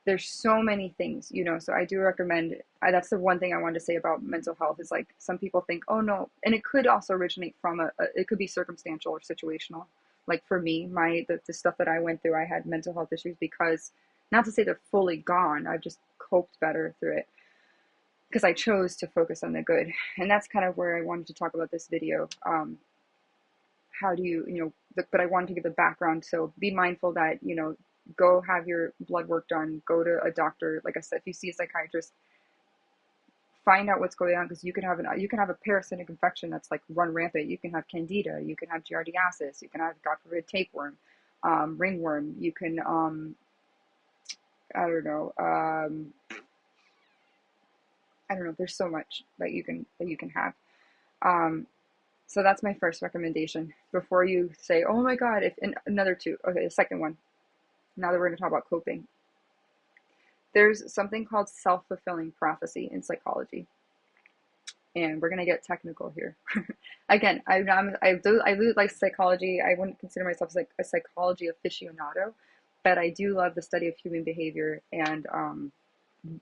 there's so many things, you know, so I do recommend, that's the one thing I wanted to say about mental health is like some people think, oh no, and it could also originate from it could be circumstantial or situational. Like for me, the stuff that I went through, I had mental health issues because, not to say they're fully gone, I've just coped better through it because I chose to focus on the good. And that's kind of where I wanted to talk about this video. How do you, but I wanted to give the background. So be mindful that, go have your blood work done, go to a doctor. Like I said, if you see a psychiatrist, find out what's going on, because you can have a parasitic infection that's like run rampant. You can have candida, you can have giardiasis, you can have, God forbid, tapeworm, ringworm. You can, I don't know. I don't know. There's so much that you can have. So that's my first recommendation before you say, oh my God, if and another two. Okay, the second one. Now that we're going to talk about coping, there's something called self-fulfilling prophecy in psychology, and we're going to get technical here. Again, I do like psychology. I wouldn't consider myself like a psychology aficionado, but I do love the study of human behavior and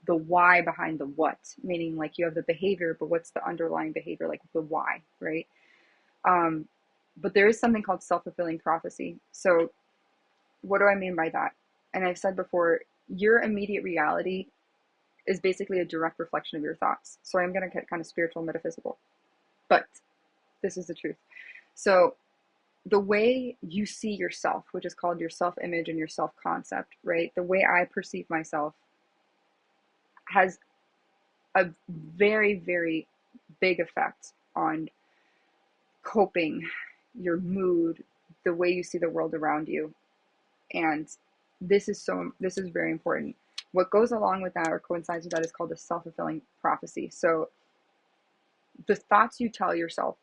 the why behind the what. Meaning, like you have the behavior, but what's the underlying behavior? Like the why, right? But there is something called self-fulfilling prophecy. So what do I mean by that? And I've said before, your immediate reality is basically a direct reflection of your thoughts. So I'm going to get kind of spiritual, metaphysical, but this is the truth. So the way you see yourself, which is called your self-image and your self-concept, right? The way I perceive myself has a very, very big effect on coping, your mood, the way you see the world around you. And this is very important. What goes along with that or coincides with that is called the self-fulfilling prophecy. So the thoughts you tell yourself,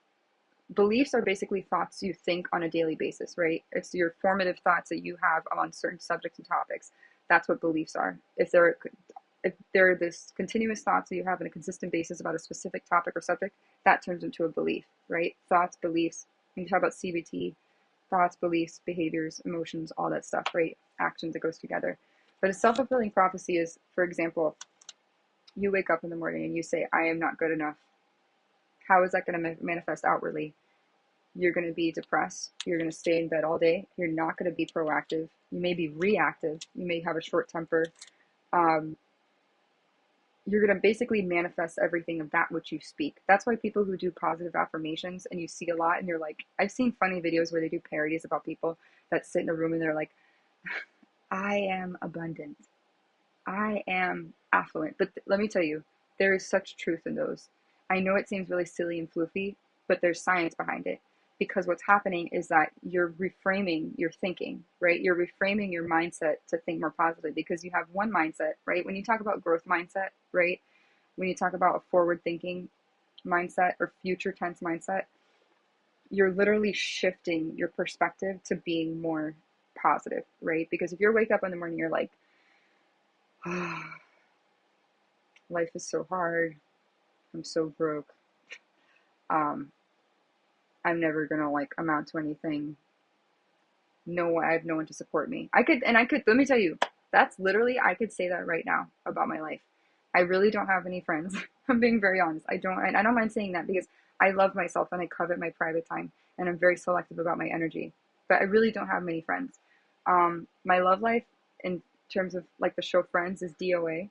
beliefs are basically thoughts you think on a daily basis, right? It's your formative thoughts that you have on certain subjects and topics. That's what beliefs are. If they're this continuous thoughts that you have on a consistent basis about a specific topic or subject, that turns into a belief, right? Thoughts, beliefs. When you talk about CBT, thoughts, beliefs, behaviors, emotions, all that stuff, right? Actions, that goes together. But a self-fulfilling prophecy is, for example, you wake up in the morning and you say, I am not good enough. How is that going to manifest outwardly? You're going to be depressed. You're going to stay in bed all day. You're not going to be proactive. You may be reactive. You may have a short temper. You're going to basically manifest everything of that which you speak. That's why people who do positive affirmations, and you see a lot, and you're like, I've seen funny videos where they do parodies about people that sit in a room and they're like, I am abundant. I am affluent. But let me tell you, there is such truth in those. I know it seems really silly and floofy, but there's science behind it. Because what's happening is that you're reframing your thinking, right? You're reframing your mindset to think more positively, because you have one mindset, right? When you talk about growth mindset, right? When you talk about a forward thinking mindset or future tense mindset, you're literally shifting your perspective to being more positive, right? Because if you wake up in the morning, you're like, oh, life is so hard. I'm so broke. I'm never gonna like amount to anything. No, I have no one to support me. I could, let me tell you, that's literally, I could say that right now about my life. I really don't have any friends. I'm being very honest. I don't mind saying that because I love myself and I covet my private time and I'm very selective about my energy. But I really don't have many friends. My love life in terms of like the show Friends is DOA.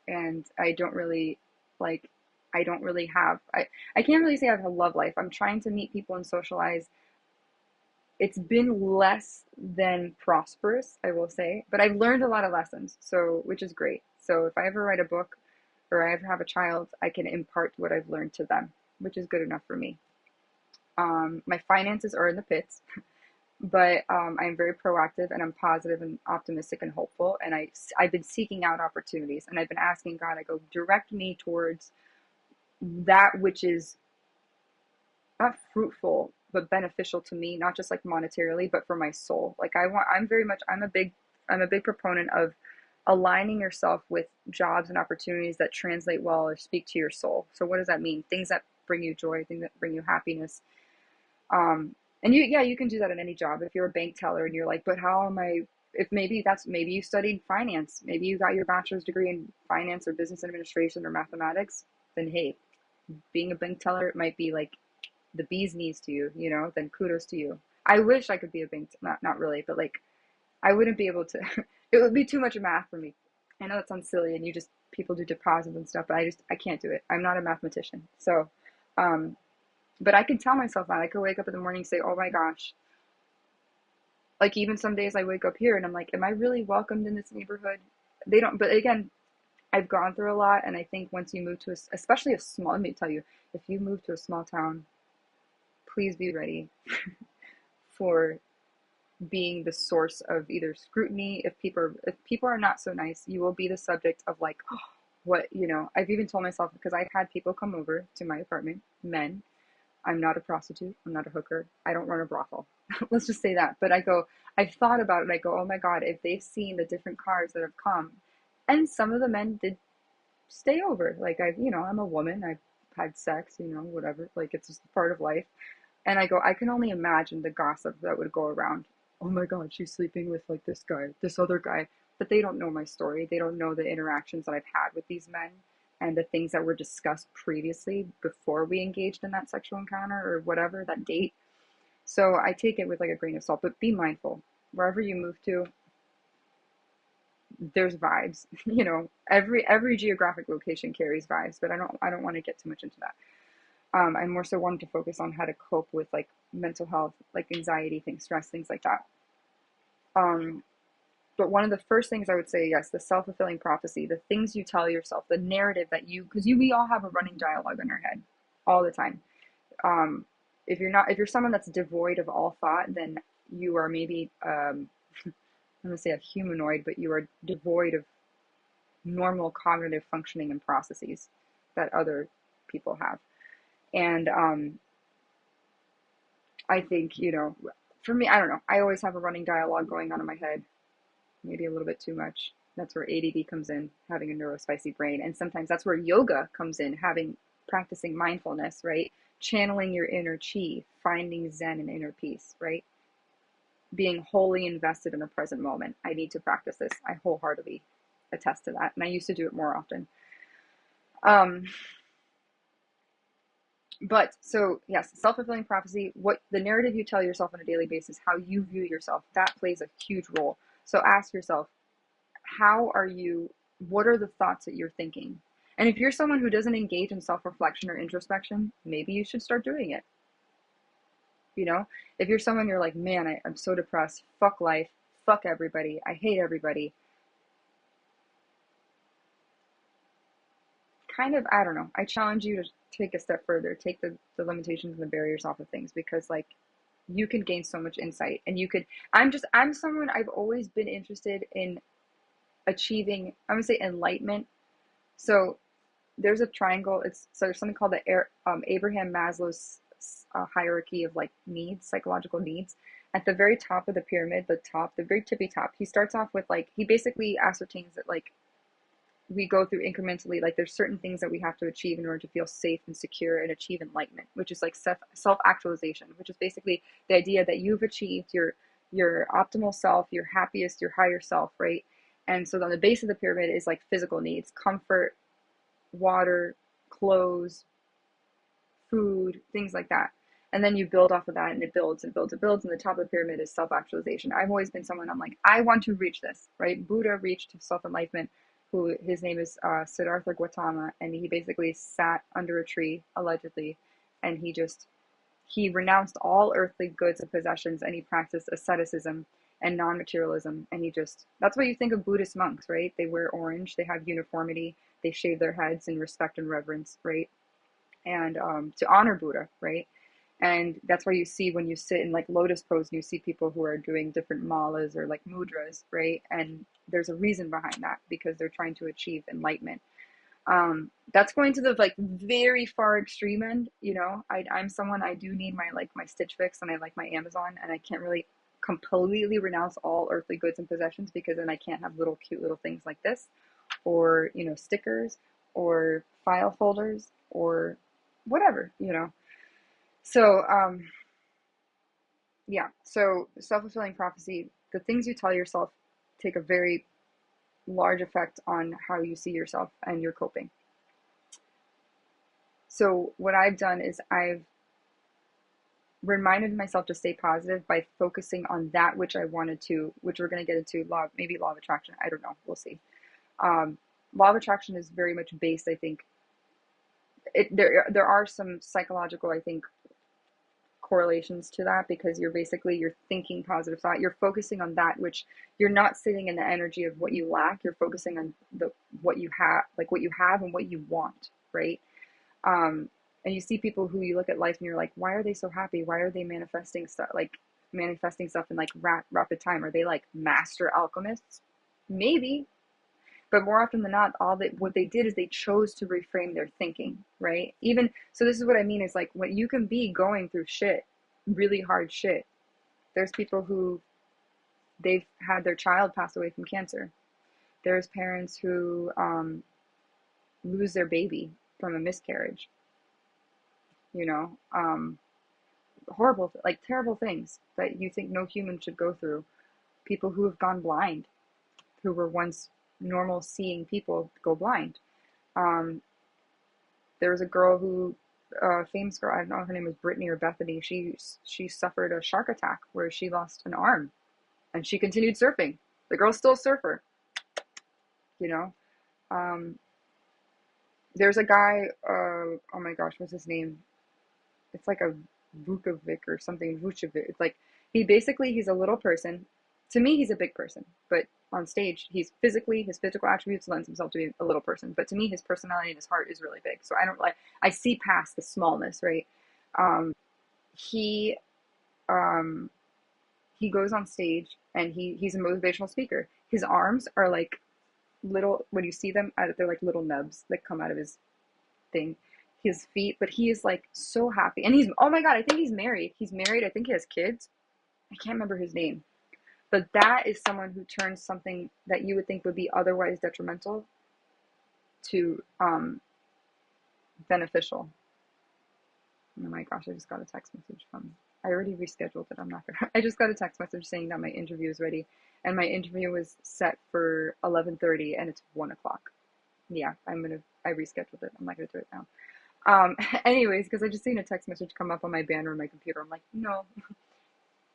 And I don't really like, I can't really say I have a love life. I'm trying to meet people and socialize. It's been less than prosperous, I will say, but I've learned a lot of lessons, so which is great. So if I ever write a book or I ever have a child, I can impart what I've learned to them, which is good enough for me. My finances are in the pits, but I'm very proactive and I'm positive and optimistic and hopeful. And I've been seeking out opportunities and I've been asking God, I go, direct me towards that which is not fruitful, but beneficial to me, not just like monetarily, but for my soul. Like I'm a big proponent of aligning yourself with jobs and opportunities that translate well or speak to your soul. So what does that mean? Things that bring you joy, things that bring you happiness. And you can do that in any job. If you're a bank teller and you're like, but how am I, if maybe you studied finance, maybe you got your bachelor's degree in finance or business administration or mathematics, then hey, being a bank teller might be like the bee's knees to you, then kudos to you. I wish I could be a bank, not really, but like I wouldn't be able to, it would be too much math for me. I know that sounds silly and people do deposits and stuff, but I can't do it. I'm not a mathematician. So, but I can tell myself that. I could wake up in the morning and say, oh my gosh. Like even some days I wake up here and I'm like, am I really welcomed in this neighborhood? They don't, but again, I've gone through a lot. And I think once you move to especially a small, let me tell you, if you move to a small town, please be ready for being the source of either scrutiny. If people are not so nice, you will be the subject of like, oh, what, I've even told myself, because I've had people come over to my apartment, men. I'm not a prostitute. I'm not a hooker. I don't run a brothel. Let's just say that. But I've thought about it. I go, oh my God, if they've seen the different cars that have come, and some of the men did stay over. Like I'm a woman. I've had sex, whatever. Like it's just part of life. And I go, I can only imagine the gossip that would go around. Oh my God, she's sleeping with like this guy, this other guy. But they don't know my story. They don't know the interactions that I've had with these men and the things that were discussed previously before we engaged in that sexual encounter or whatever, that date. So I take it with like a grain of salt, but be mindful. Wherever you move to, there's vibes. Every geographic location carries vibes, but I don't want to get too much into that. I more so wanted to focus on how to cope with like mental health, like anxiety, things, stress, things like that. But one of the first things I would say, yes, the self-fulfilling prophecy, the things you tell yourself, the narrative that because we all have a running dialogue in our head all the time. If you're someone that's devoid of all thought, then you are maybe, I'm going to say a humanoid, but you are devoid of normal cognitive functioning and processes that other people have. And I think, for me, I don't know. I always have a running dialogue going on in my head, maybe a little bit too much. That's where ADD comes in, having a neurospicy brain. And sometimes that's where yoga comes in, practicing mindfulness, right? Channeling your inner chi, finding zen and inner peace, right? Being wholly invested in the present moment. I need to practice this. I wholeheartedly attest to that. And I used to do it more often. But so yes, self-fulfilling prophecy, what the narrative you tell yourself on a daily basis, how you view yourself, that plays a huge role. So ask yourself, what are the thoughts that you're thinking? And if you're someone who doesn't engage in self-reflection or introspection, maybe you should start doing it. If you're someone, you're like, man, I'm so depressed, fuck life, fuck everybody, I hate everybody. Kind of, I don't know, I challenge you to take a step further, take the limitations and the barriers off of things, because like you can gain so much insight, and I'm someone, I've always been interested in achieving, I'm gonna say enlightenment. So there's a triangle, there's something called the Abraham Maslow's hierarchy of like needs, psychological needs. At the very top of the pyramid, the very tippy top, he starts off with like, he basically ascertains that like we go through incrementally, like there's certain things that we have to achieve in order to feel safe and secure and achieve enlightenment, which is like self-actualization, which is basically the idea that you've achieved your optimal self, your happiest, your higher self, right? And so on the base of the pyramid is like physical needs, comfort, water, clothes, food, things like that. And then you build off of that, and it builds and builds and builds. And the top of the pyramid is self-actualization. I've always been someone, I'm like, I want to reach this, right? Buddha reached self-enlightenment, his name is Siddhartha Gautama, and he basically sat under a tree, allegedly, and he renounced all earthly goods and possessions, and he practiced asceticism and non-materialism, and that's what you think of Buddhist monks, right? They wear orange, they have uniformity, they shave their heads in respect and reverence, right? And to honor Buddha, right? And that's why you see when you sit in like lotus pose, and you see people who are doing different malas or like mudras, right? And there's a reason behind that, because they're trying to achieve enlightenment. That's going to the like very far extreme end, you know. I'm someone, I do need my like my Stitch Fix and I like my Amazon, and I can't really completely renounce all earthly goods and possessions because then I can't have little cute little things like this, or you know, stickers or file folders or whatever, you know. So yeah, so self-fulfilling prophecy, the things you tell yourself take a very large effect on how you see yourself and your coping. So what I've done is I've reminded myself to stay positive by focusing on that which I wanted to, which we're going to get into maybe law of attraction. I don't know. We'll see. Law of attraction is very much based, I think, there are some psychological, I think, correlations to that, because you're thinking positive thought, you're focusing on that which you're not sitting in the energy of what you lack, you're focusing on what you have, like what you have and what you want, right? And you see people who you look at life and you're like, why are they so happy? Why are they manifesting stuff in like rapid time? Are they like master alchemists? Maybe, but more often than not, what they did is they chose to reframe their thinking, right? Even so, this is what I mean is like when you can be going through shit, really hard shit. There's people who they've had their child pass away from cancer. There's parents who lose their baby from a miscarriage. You know, horrible, like terrible things that you think no human should go through. People who have gone blind, who were once normal seeing people, go blind. Um, there was a girl who, famous girl, I don't know if her name was Brittany or Bethany. She suffered a shark attack where she lost an arm, and she continued surfing. The girl's still a surfer, you know. Um, there's a guy. Oh my gosh, what's his name? It's like a Vukovic or something. Vucevic. It's like he's a little person. To me, he's a big person, but on stage, his physical attributes lends himself to be a little person. But to me, his personality and his heart is really big. So I don't like, I see past the smallness, right? Um, he, um, he goes on stage and he's a motivational speaker. His arms are like little, when you see them, they're like little nubs that come out of his thing, his feet, but he is like so happy. And oh my God, I think he's married. He's married. I think he has kids. I can't remember his name. But that is someone who turns something that you would think would be otherwise detrimental to beneficial. Oh my gosh, I just got a text message I already rescheduled it. I just got a text message saying that my interview is ready. And my interview was set for 11:30 and it's 1 o'clock. Yeah, I rescheduled it. I'm not gonna do it now. Anyways, because I just seen a text message come up on my banner on my computer. I'm like, no,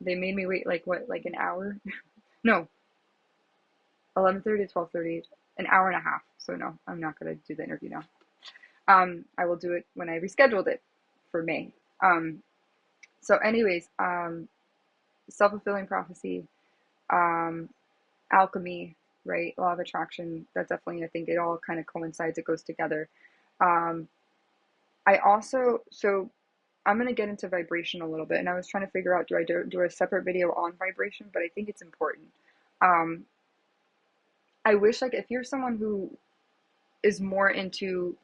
they made me wait like what, like an hour? No, 11:30 to 12:30, an hour and a half. So no, I'm not gonna do the interview now. I will do it when I rescheduled it for May. So anyways, self-fulfilling prophecy, alchemy, right? Law of attraction. That definitely, I think it all kind of coincides. It goes together. Um, I also, so I'm going to get into vibration a little bit, and I was trying to figure out, do I do a separate video on vibration, but I think it's important. Um, I wish, like, if you're someone who is more into,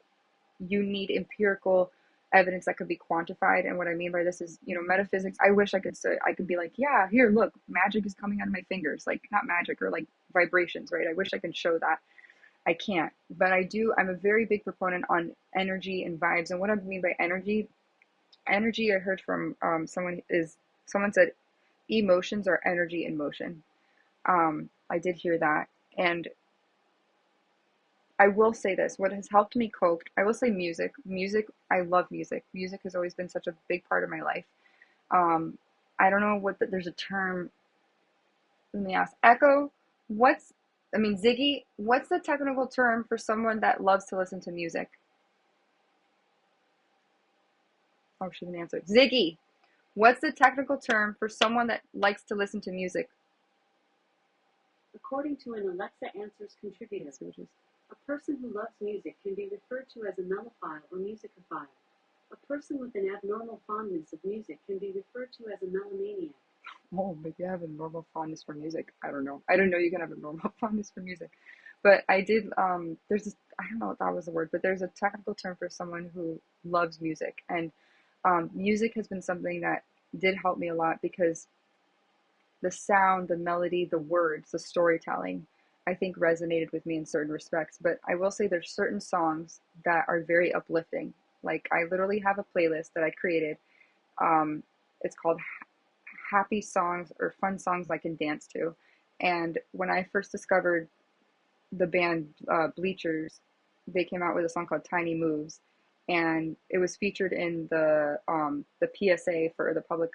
you need empirical evidence that could be quantified, and what I mean by this is, you know, metaphysics. I wish I could say, I could be like, yeah, here, look, magic is coming out of my fingers, like, not magic, or like vibrations, right? I wish I could show that. I can't, but I do. I'm a very big proponent on energy and vibes, and what I mean by energy, I heard from someone said emotions are energy in motion. I did hear that, and I will say this: what has helped me cope, I will say music. Music, I love music. Music has always been such a big part of my life. Um, I don't know there's a term. Let me ask Echo. What's I mean Ziggy? What's the technical term for someone that loves to listen to music? Oh, she didn't answer. Ziggy, what's the technical term for someone that likes to listen to music? According to an Alexa Answers contributor, a person who loves music can be referred to as a mellophile or musicophile. A person with an abnormal fondness of music can be referred to as a mellomaniac. Oh, but you have a normal fondness for music. I don't know. I don't know you can have a normal fondness for music. But I did, there's this, I don't know what that was the word, but there's a technical term for someone who loves music. And music has been something that did help me a lot because the sound, the melody, the words, the storytelling, I think resonated with me in certain respects. But I will say there's certain songs that are very uplifting. Like I literally have a playlist that I created. It's called Happy Songs or Fun Songs I Can Dance to. And when I first discovered the band Bleachers, they came out with a song called Tiny Moves, and it was featured in the PSA for the public,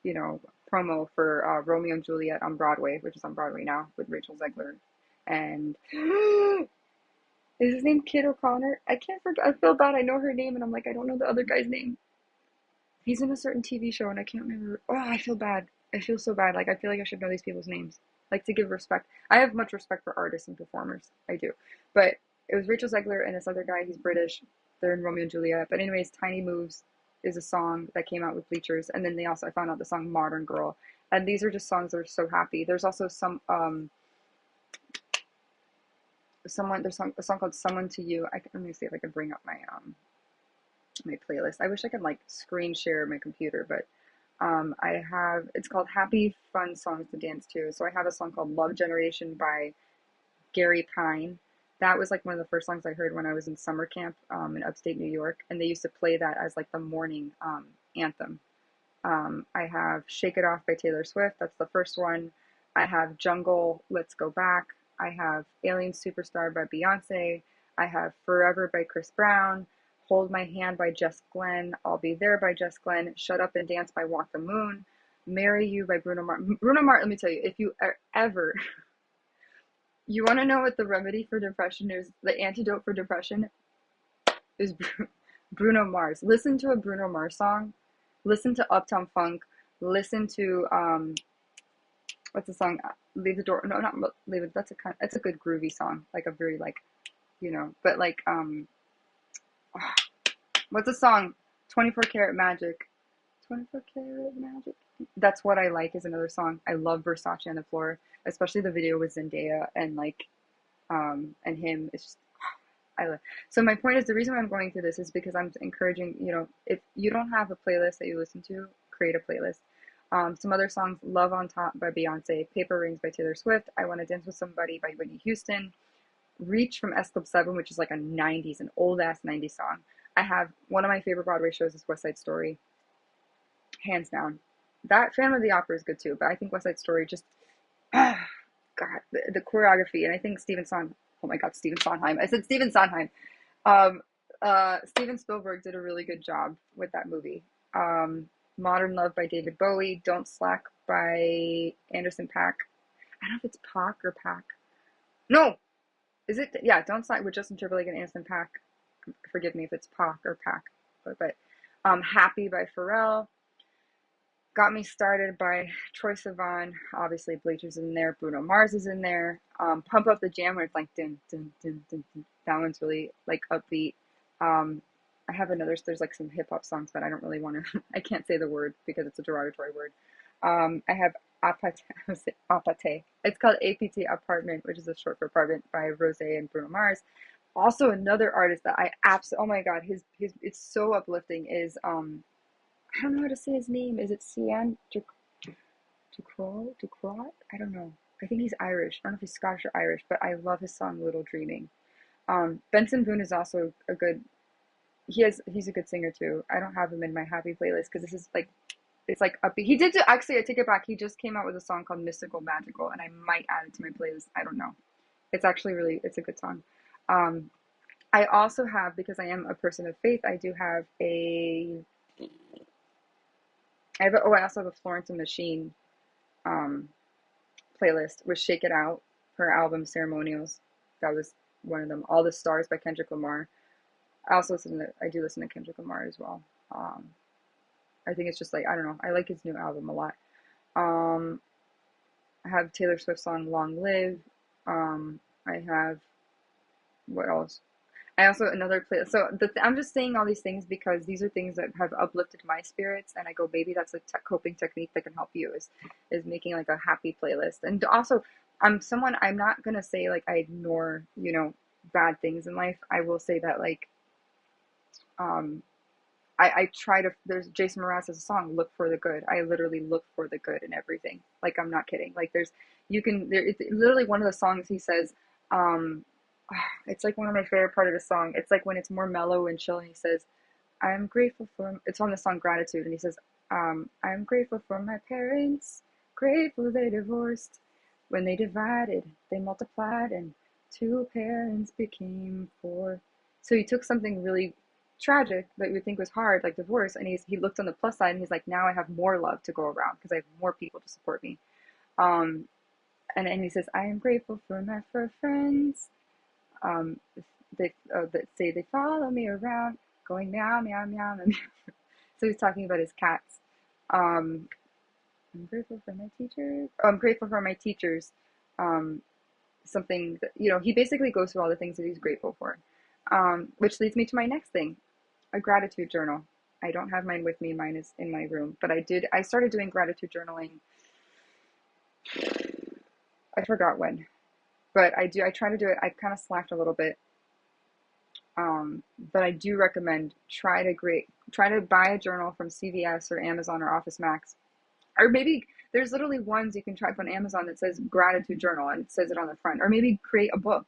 you know, promo for Romeo and Juliet on Broadway, which is on Broadway now with Rachel Zegler. And is his name Kid O'Connor? I can't forget. I feel bad. I know her name, and I'm like, I don't know the other guy's name. He's in a certain TV show, and I can't remember. Oh, I feel bad. I feel so bad. Like I feel like I should know these people's names. Like to give respect. I have much respect for artists and performers. I do. But it was Rachel Zegler and this other guy. He's British. They're in Romeo and Juliet. But anyways, Tiny Moves is a song that came out with Bleachers, and then they also I found out the song Modern Girl. And these are just songs that are so happy. There's also a song called Someone to You. Let me see if I can bring up my playlist. I wish I could like screen share my computer, but I have it's called Happy Fun Songs to Dance to. So I have a song called Love Generation by Gary Pine. That was like one of the first songs I heard when I was in summer camp in upstate New York, and they used to play that as like the morning anthem. I have Shake It Off by Taylor Swift. That's the first one. I have Jungle, Let's Go Back. I have Alien Superstar by Beyonce. I have Forever by Chris Brown. Hold My Hand by Jess Glenn. I'll Be There by Jess Glenn. Shut Up and Dance by Walk the Moon. Marry You by Bruno Mars. Bruno Mars, let me tell you, if you are ever, you want to know what the remedy for depression is, the antidote for depression is Bruno Mars. Listen to a Bruno Mars song. Listen to Uptown Funk. Listen to what's the song? Leave the door. No, not leave it. That's a good groovy song. Like a very like, but like what's the song? 24 Karat Magic. 24 Karat Magic. That's What I Like is another song. I love Versace on the Floor, especially the video with Zendaya and like and him. It's just I love. So my point is the reason why I'm going through this is because I'm encouraging, if you don't have a playlist that you listen to, create a playlist. Some other songs, Love on Top by Beyonce, Paper Rings by Taylor Swift, I Want to Dance with Somebody by Whitney Houston, Reach from S Club 7, which is like an old ass 90s song. I have one of my favorite Broadway shows is West Side Story, hands down. That Phantom of the Opera is good too, but I think West Side Story just, God, the choreography, and I think oh my God, Stephen Sondheim. I said Stephen Sondheim. Um, Steven Spielberg did a really good job with that movie. Modern Love by David Bowie, Don't Slack by Anderson .Paak. I don't know if it's Pac or Pack. No, is it? Yeah, Don't Slack with Justin Timberlake and Anderson .Paak. Forgive me if it's Pac or Pack, but Happy by Pharrell. Got Me Started by Troye Sivan. Obviously, Bleachers is in there. Bruno Mars is in there. Pump Up the Jam, where it's like dun dun dun dun dun. That one's really like upbeat. I have there's like some hip hop songs, but I don't really want to. I can't say the word because it's a derogatory word. I have Apate. Apate. It's called APT Apartment, which is a short for apartment by Rose and Bruno Mars. Also, another artist that I absolutely, oh my God, his it's so uplifting is I don't know how to say his name. Is it Cian Ducrot? I don't know. I think he's Irish. I don't know if he's Scottish or Irish, but I love his song Little Dreaming. Benson Boone is also a good. He's a good singer too. I don't have him in my happy playlist because this is like it's like upbeat. He did actually. I take it back. He just came out with a song called Mystical Magical, and I might add it to my playlist. I don't know. It's actually it's a good song. Um, I also have, because I am a person of faith, I also have a Florence and Machine um, playlist with Shake It Out, her album Ceremonials. That was one of them. All the Stars by Kendrick Lamar. I do listen to Kendrick Lamar as well. I think it's just like, I don't know, I like his new album a lot. Um, I have Taylor Swift's song Long Live. I have, what else? I also another play. So I'm just saying all these things because these are things that have uplifted my spirits, and I go, maybe that's a coping technique that can help you is making like a happy playlist. And also, I'm not gonna say like I ignore bad things in life, I will say that like um I try to, there's Jason Mraz has a song, Look for the Good. I literally look for the good in everything. Like, I'm not kidding. Like, there's, you can, there, it's literally one of the songs he says, um, it's like one of my favorite part of the song. It's like when it's more mellow and chill and he says, I'm grateful for, it's on the song Gratitude. And he says, I'm grateful for my parents, grateful they divorced. When they divided, they multiplied and two parents became four. So he took something really tragic that you would think was hard, like divorce, and he looked on the plus side and he's like, now I have more love to go around because I have more people to support me. Um, and he says, I am grateful for my fur friends. Um, that say they follow me around, going meow meow meow meow. So he's talking about his cats. Um, I'm grateful for my teachers. Oh, I'm grateful for my teachers. Um, something that, he basically goes through all the things that he's grateful for. Which leads me to my next thing, a gratitude journal. I don't have mine with me. Mine is in my room. But I started doing gratitude journaling. I forgot when. But I try to do it. I've kind of slacked a little bit. But I do recommend try to buy a journal from CVS or Amazon or Office Max. Or maybe there's literally ones you can try on Amazon that says gratitude journal and it says it on the front. Or maybe create a book.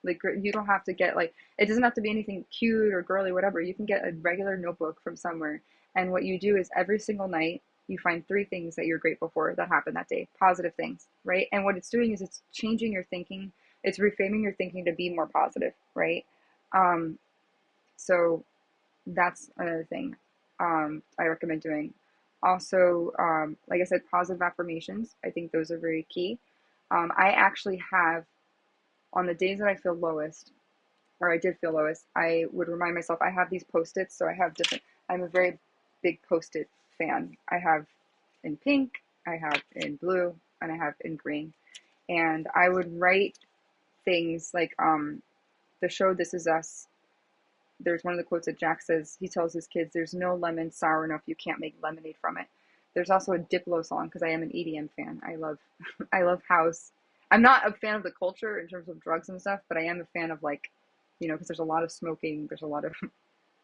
Like, you don't have to get, like, it doesn't have to be anything cute or girly, whatever. You can get a regular notebook from somewhere. And what you do is every single night, you find 3 things that you're grateful for that happened that day, positive things, right? And what it's doing is it's changing your thinking. It's reframing your thinking to be more positive, right? Um, so that's another thing I recommend doing. Also, like I said, positive affirmations. I think those are very key. I actually have, on the days that I feel lowest, or I did feel lowest, I would remind myself I have these post-its. So I have different, I'm a very big post-it fan. I have in pink, I have in blue, and I have in green. And I would write things like the show This Is Us. There's one of the quotes that Jack says, he tells his kids, there's no lemon sour enough you can't make lemonade from it. There's also a Diplo song because I am an EDM fan. I love I love house. I'm not a fan of the culture in terms of drugs and stuff, but I am a fan of, like, because there's a lot of smoking, there's a lot of,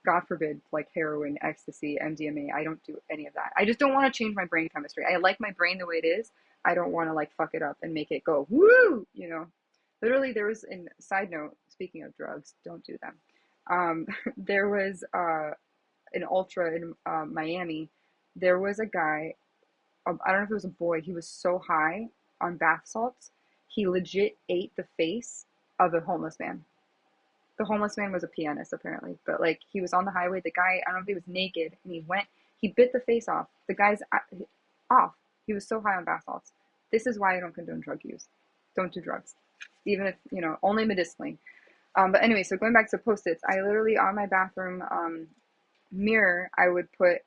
God forbid, like heroin, ecstasy, MDMA. I don't do any of that. I just don't want to change my brain chemistry. I like my brain the way it is. I don't want to like fuck it up and make it go woo. Literally, there was, in side note, speaking of drugs, don't do them. There was an ultra in Miami. There was a guy, I don't know if it was a boy, he was so high on bath salts, he legit ate the face of a homeless man. The homeless man was a pianist, apparently, but like, he was on the highway. The guy, I don't know if he was naked, and he bit the face off. The guy's off. He was so high on bath salts. This is why I don't condone drug use. Don't do drugs, even if, only medicinally. But anyway, so going back to post-its, I literally, on my bathroom mirror, I would put,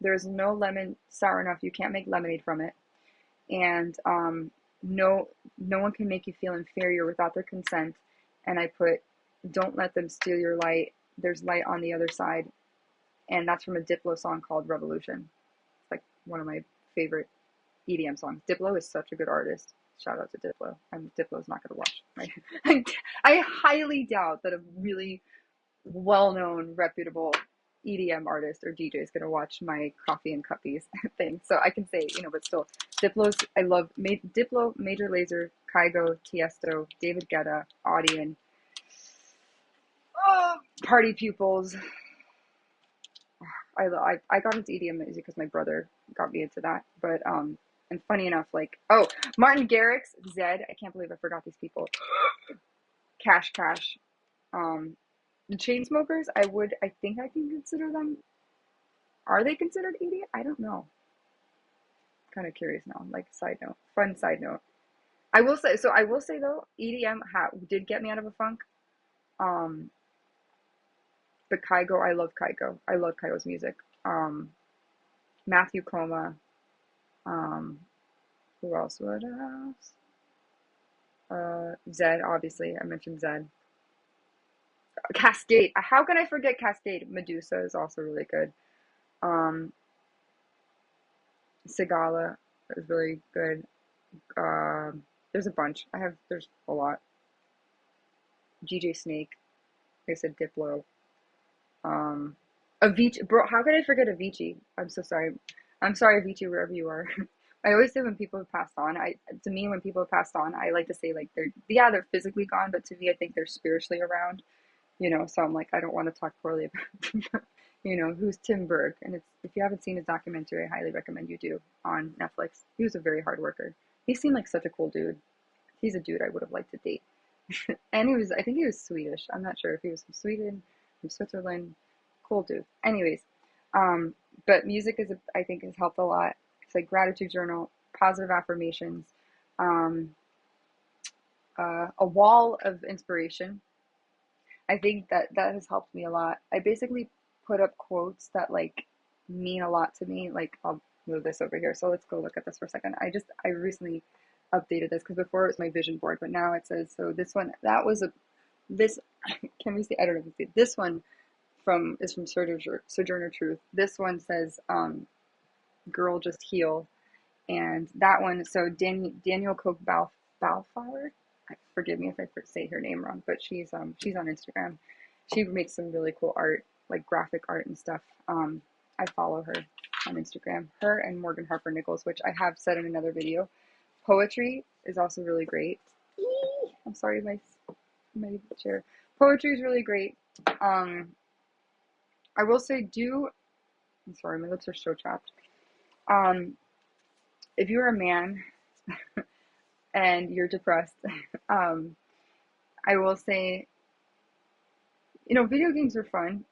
there's no lemon sour enough you can't make lemonade from it, and no one can make you feel inferior without their consent. And I put, don't let them steal your light. There's light on the other side, and that's from a Diplo song called Revolution. It's like one of my favorite EDM songs. Diplo is such a good artist. Shout out to Diplo. Diplo's not gonna watch. I highly doubt that a really well-known, reputable EDM artist or DJ is gonna watch my coffee and cuppies thing. So I can say, but still, Diplo's. I love Diplo, Major Lazer, Kygo, Tiesto, David Guetta, Audien, Party Pupils. I got into EDM music because my brother got me into that. But and funny enough, like, Martin Garrix, Zed. I can't believe I forgot these people. Cash Cash. The Chainsmokers. I think I can consider them. Are they considered EDM? I don't know. Kind of curious now. Like, side note, fun side note. I will say. So I will say though, EDM did get me out of a funk. Um, but Kygo, I love Kygo. I love Kygo's music. Matthew Koma. Um, who else? What else? Zed, obviously. I mentioned Zed. Cascade. How can I forget Cascade? Medusa is also really good. Um, Sigala is really good. There's a bunch. There's a lot. GJ Snake, like I said, Diplo, Avicii, bro, how could I forget Avicii? I'm so sorry. I'm sorry, Avicii, wherever you are. I always say when people have passed on, to me, when people have passed on, I like to say like they're physically gone, but to me, I think they're spiritually around, so I'm like, I don't want to talk poorly about, who's Tim Berg. And if you haven't seen his documentary, I highly recommend you do on Netflix. He was a very hard worker. He seemed like such a cool dude. He's a dude I would have liked to date. And I think he was Swedish. I'm not sure if he was from Sweden, from Switzerland. Cool dude. Anyways, um, but music I think has helped a lot. It's like gratitude journal, positive affirmations, um, a wall of inspiration. I think that has helped me a lot. I basically put up quotes that like mean a lot to me. Like I'll move this over here. So let's go look at this for a second. I recently updated this because before it was my vision board, but now it says so this one that was a this can we see I don't know if you see this one is from Sojourner Truth. This one says girl just heal, and that one so Daniel Coke Balfour, forgive me if I say her name wrong, but she's on Instagram. She makes some really cool art, like graphic art and stuff. I follow her on Instagram, her and Morgan Harper Nichols, which I have said in another video. Poetry is also really great. I'm sorry, my chair. Poetry is really great. I will say I'm sorry, my lips are so chapped. If you're a man and you're depressed, um, I will say, video games are fun.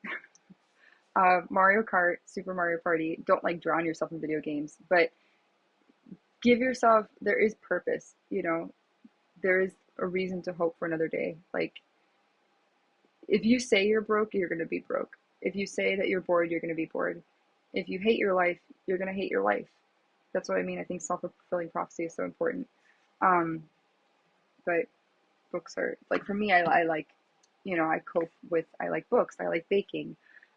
Mario Kart, Super Mario Party, don't like drown yourself in video games, but there is purpose, there is a reason to hope for another day. Like, if you say you're broke, you're going to be broke. If you say that you're bored, you're going to be bored. If you hate your life, you're going to hate your life. That's what I mean. I think self-fulfilling prophecy is so important. Um, but books are like for me. I like, I like books. I like baking.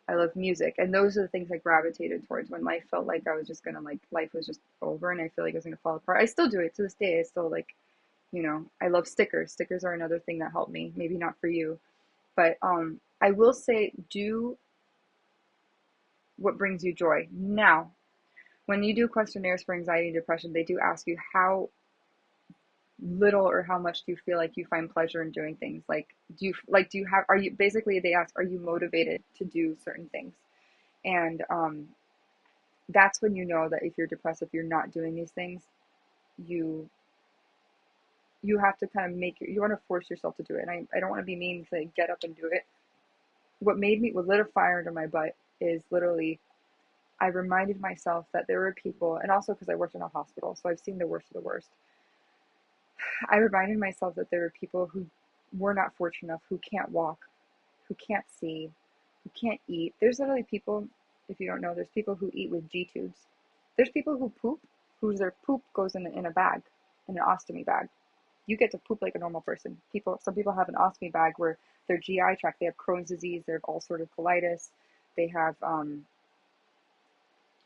I love music, and those are the things I gravitated towards when life felt like I was just gonna life was just over, and I feel like it was gonna fall apart. I still do it to this day. I still like, I love stickers. Stickers are another thing that helped me. Maybe not for you, but I will say do what brings you joy. Now, when you do questionnaires for anxiety and depression, they do ask you how little or how much do you feel like you find pleasure in doing things. Like, do you have, are you, basically they ask, are you motivated to do certain things? And that's when you know that if you're depressed, if you're not doing these things, you have to kind of you want to force yourself to do it. And I don't want to be mean to get up and do it. What lit a fire under my butt is literally I reminded myself that there were people, and also because I worked in a hospital, so I've seen the worst of the worst. I reminded myself that there were people who were not fortunate enough, who can't walk, who can't see, who can't eat. There's literally people, if you don't know, there's people who eat with G tubes. There's people who poop, their poop goes in a bag, in an ostomy bag. You get to poop like a normal person. Some people have an ostomy bag where their GI tract, they have Crohn's disease, they have all sort of colitis, they have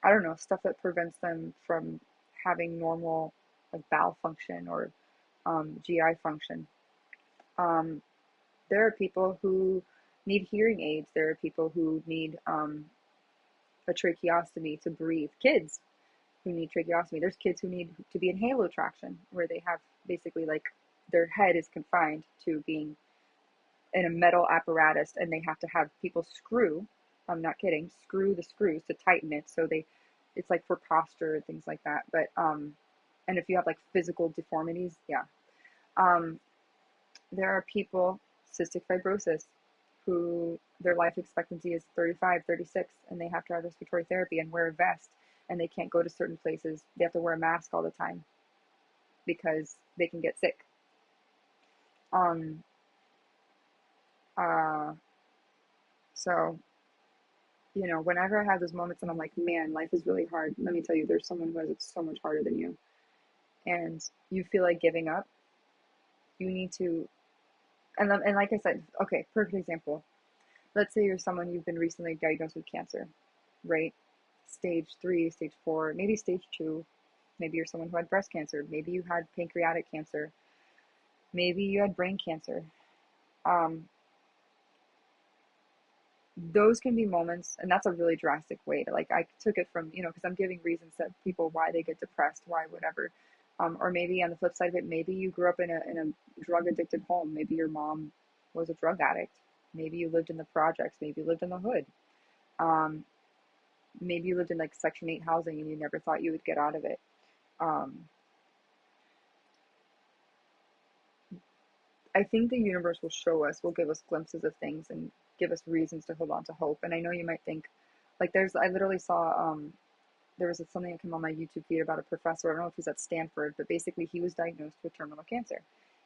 I don't know, stuff that prevents them from having normal like bowel function or GI function. There are people who need hearing aids. There are people who need a tracheostomy to breathe. Kids who need tracheostomy. There's kids who need to be in halotraction, where they have basically like their head is confined to being in a metal apparatus, and they have to have people I'm not kidding, screw the screws to tighten it. So it's like for posture and things like that. But and if you have like physical deformities, yeah. There are people, cystic fibrosis, who their life expectancy is 35, 36, and they have to have respiratory therapy and wear a vest, and they can't go to certain places. They have to wear a mask all the time because they can get sick. Um, uh, so, whenever I have those moments and I'm like, man, life is really hard, let me tell you, there's someone who has it so much harder than you, and you feel like giving up, you need to, and like I said, okay, perfect example. Let's say you're someone you've been recently diagnosed with cancer, right? Stage 3, stage 4, maybe stage 2. Maybe you're someone who had breast cancer. Maybe you had pancreatic cancer. Maybe you had brain cancer. Um, those can be moments, and that's a really drastic way to, like, I took it from, because I'm giving reasons that people why they get depressed, why whatever. Or maybe on the flip side of it, maybe you grew up in a drug addicted home. Maybe your mom was a drug addict. Maybe you lived in the projects. Maybe you lived in the hood. Um, maybe you lived in like Section 8 housing and you never thought you would get out of it. Um, I think the universe will show us, will give us glimpses of things and give us reasons to hold on to hope. And I know you might think, like, I literally saw, there was something that came on my YouTube feed about a professor. I don't know if he's at Stanford, but basically he was diagnosed with terminal cancer,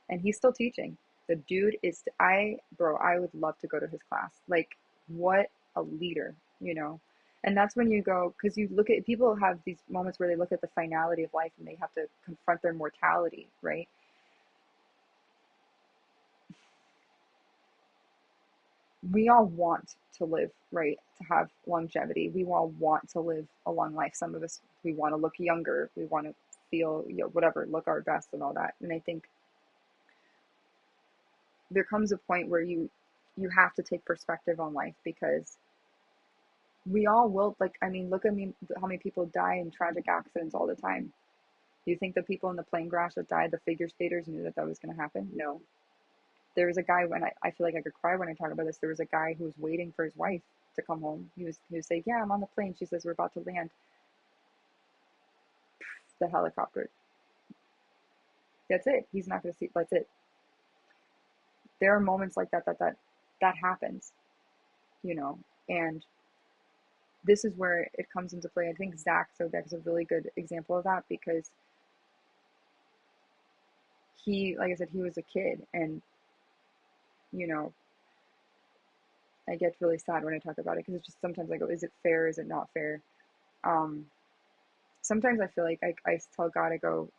and he's still teaching. The dude is, I would love to go to his class. Like, what a leader, you know? And that's when you go, because you look at people have these moments where they look at the finality of life and they have to confront their mortality, right? We all want to live, right? To have longevity. We all want to live a long life. Some of us, we want to look younger. We want to feel, whatever, look our best and all that. And I think there comes a point where you have to take perspective on life, because we all will, like, I mean, look at me, how many people die in tragic accidents all the time. Do you think the people in the plane crash that died, the figure skaters, knew that that was going to happen? No. There was a guy, when I feel like I could cry when I talk about this. There was a guy who was waiting for his wife to come home. He was saying, "Yeah, I'm on the plane." She says, "We're about to land." The helicopter. That's it. He's not going to see. That's it. There are moments like that happens, you know. And this is where it comes into play. I think Zach Sobek is a really good example of that, because he, like I said, he was a kid, and you know, I get really sad when I talk about it, because it's just sometimes I go, is it fair? Is it not fair? Um, Sometimes I feel like I tell God, I go,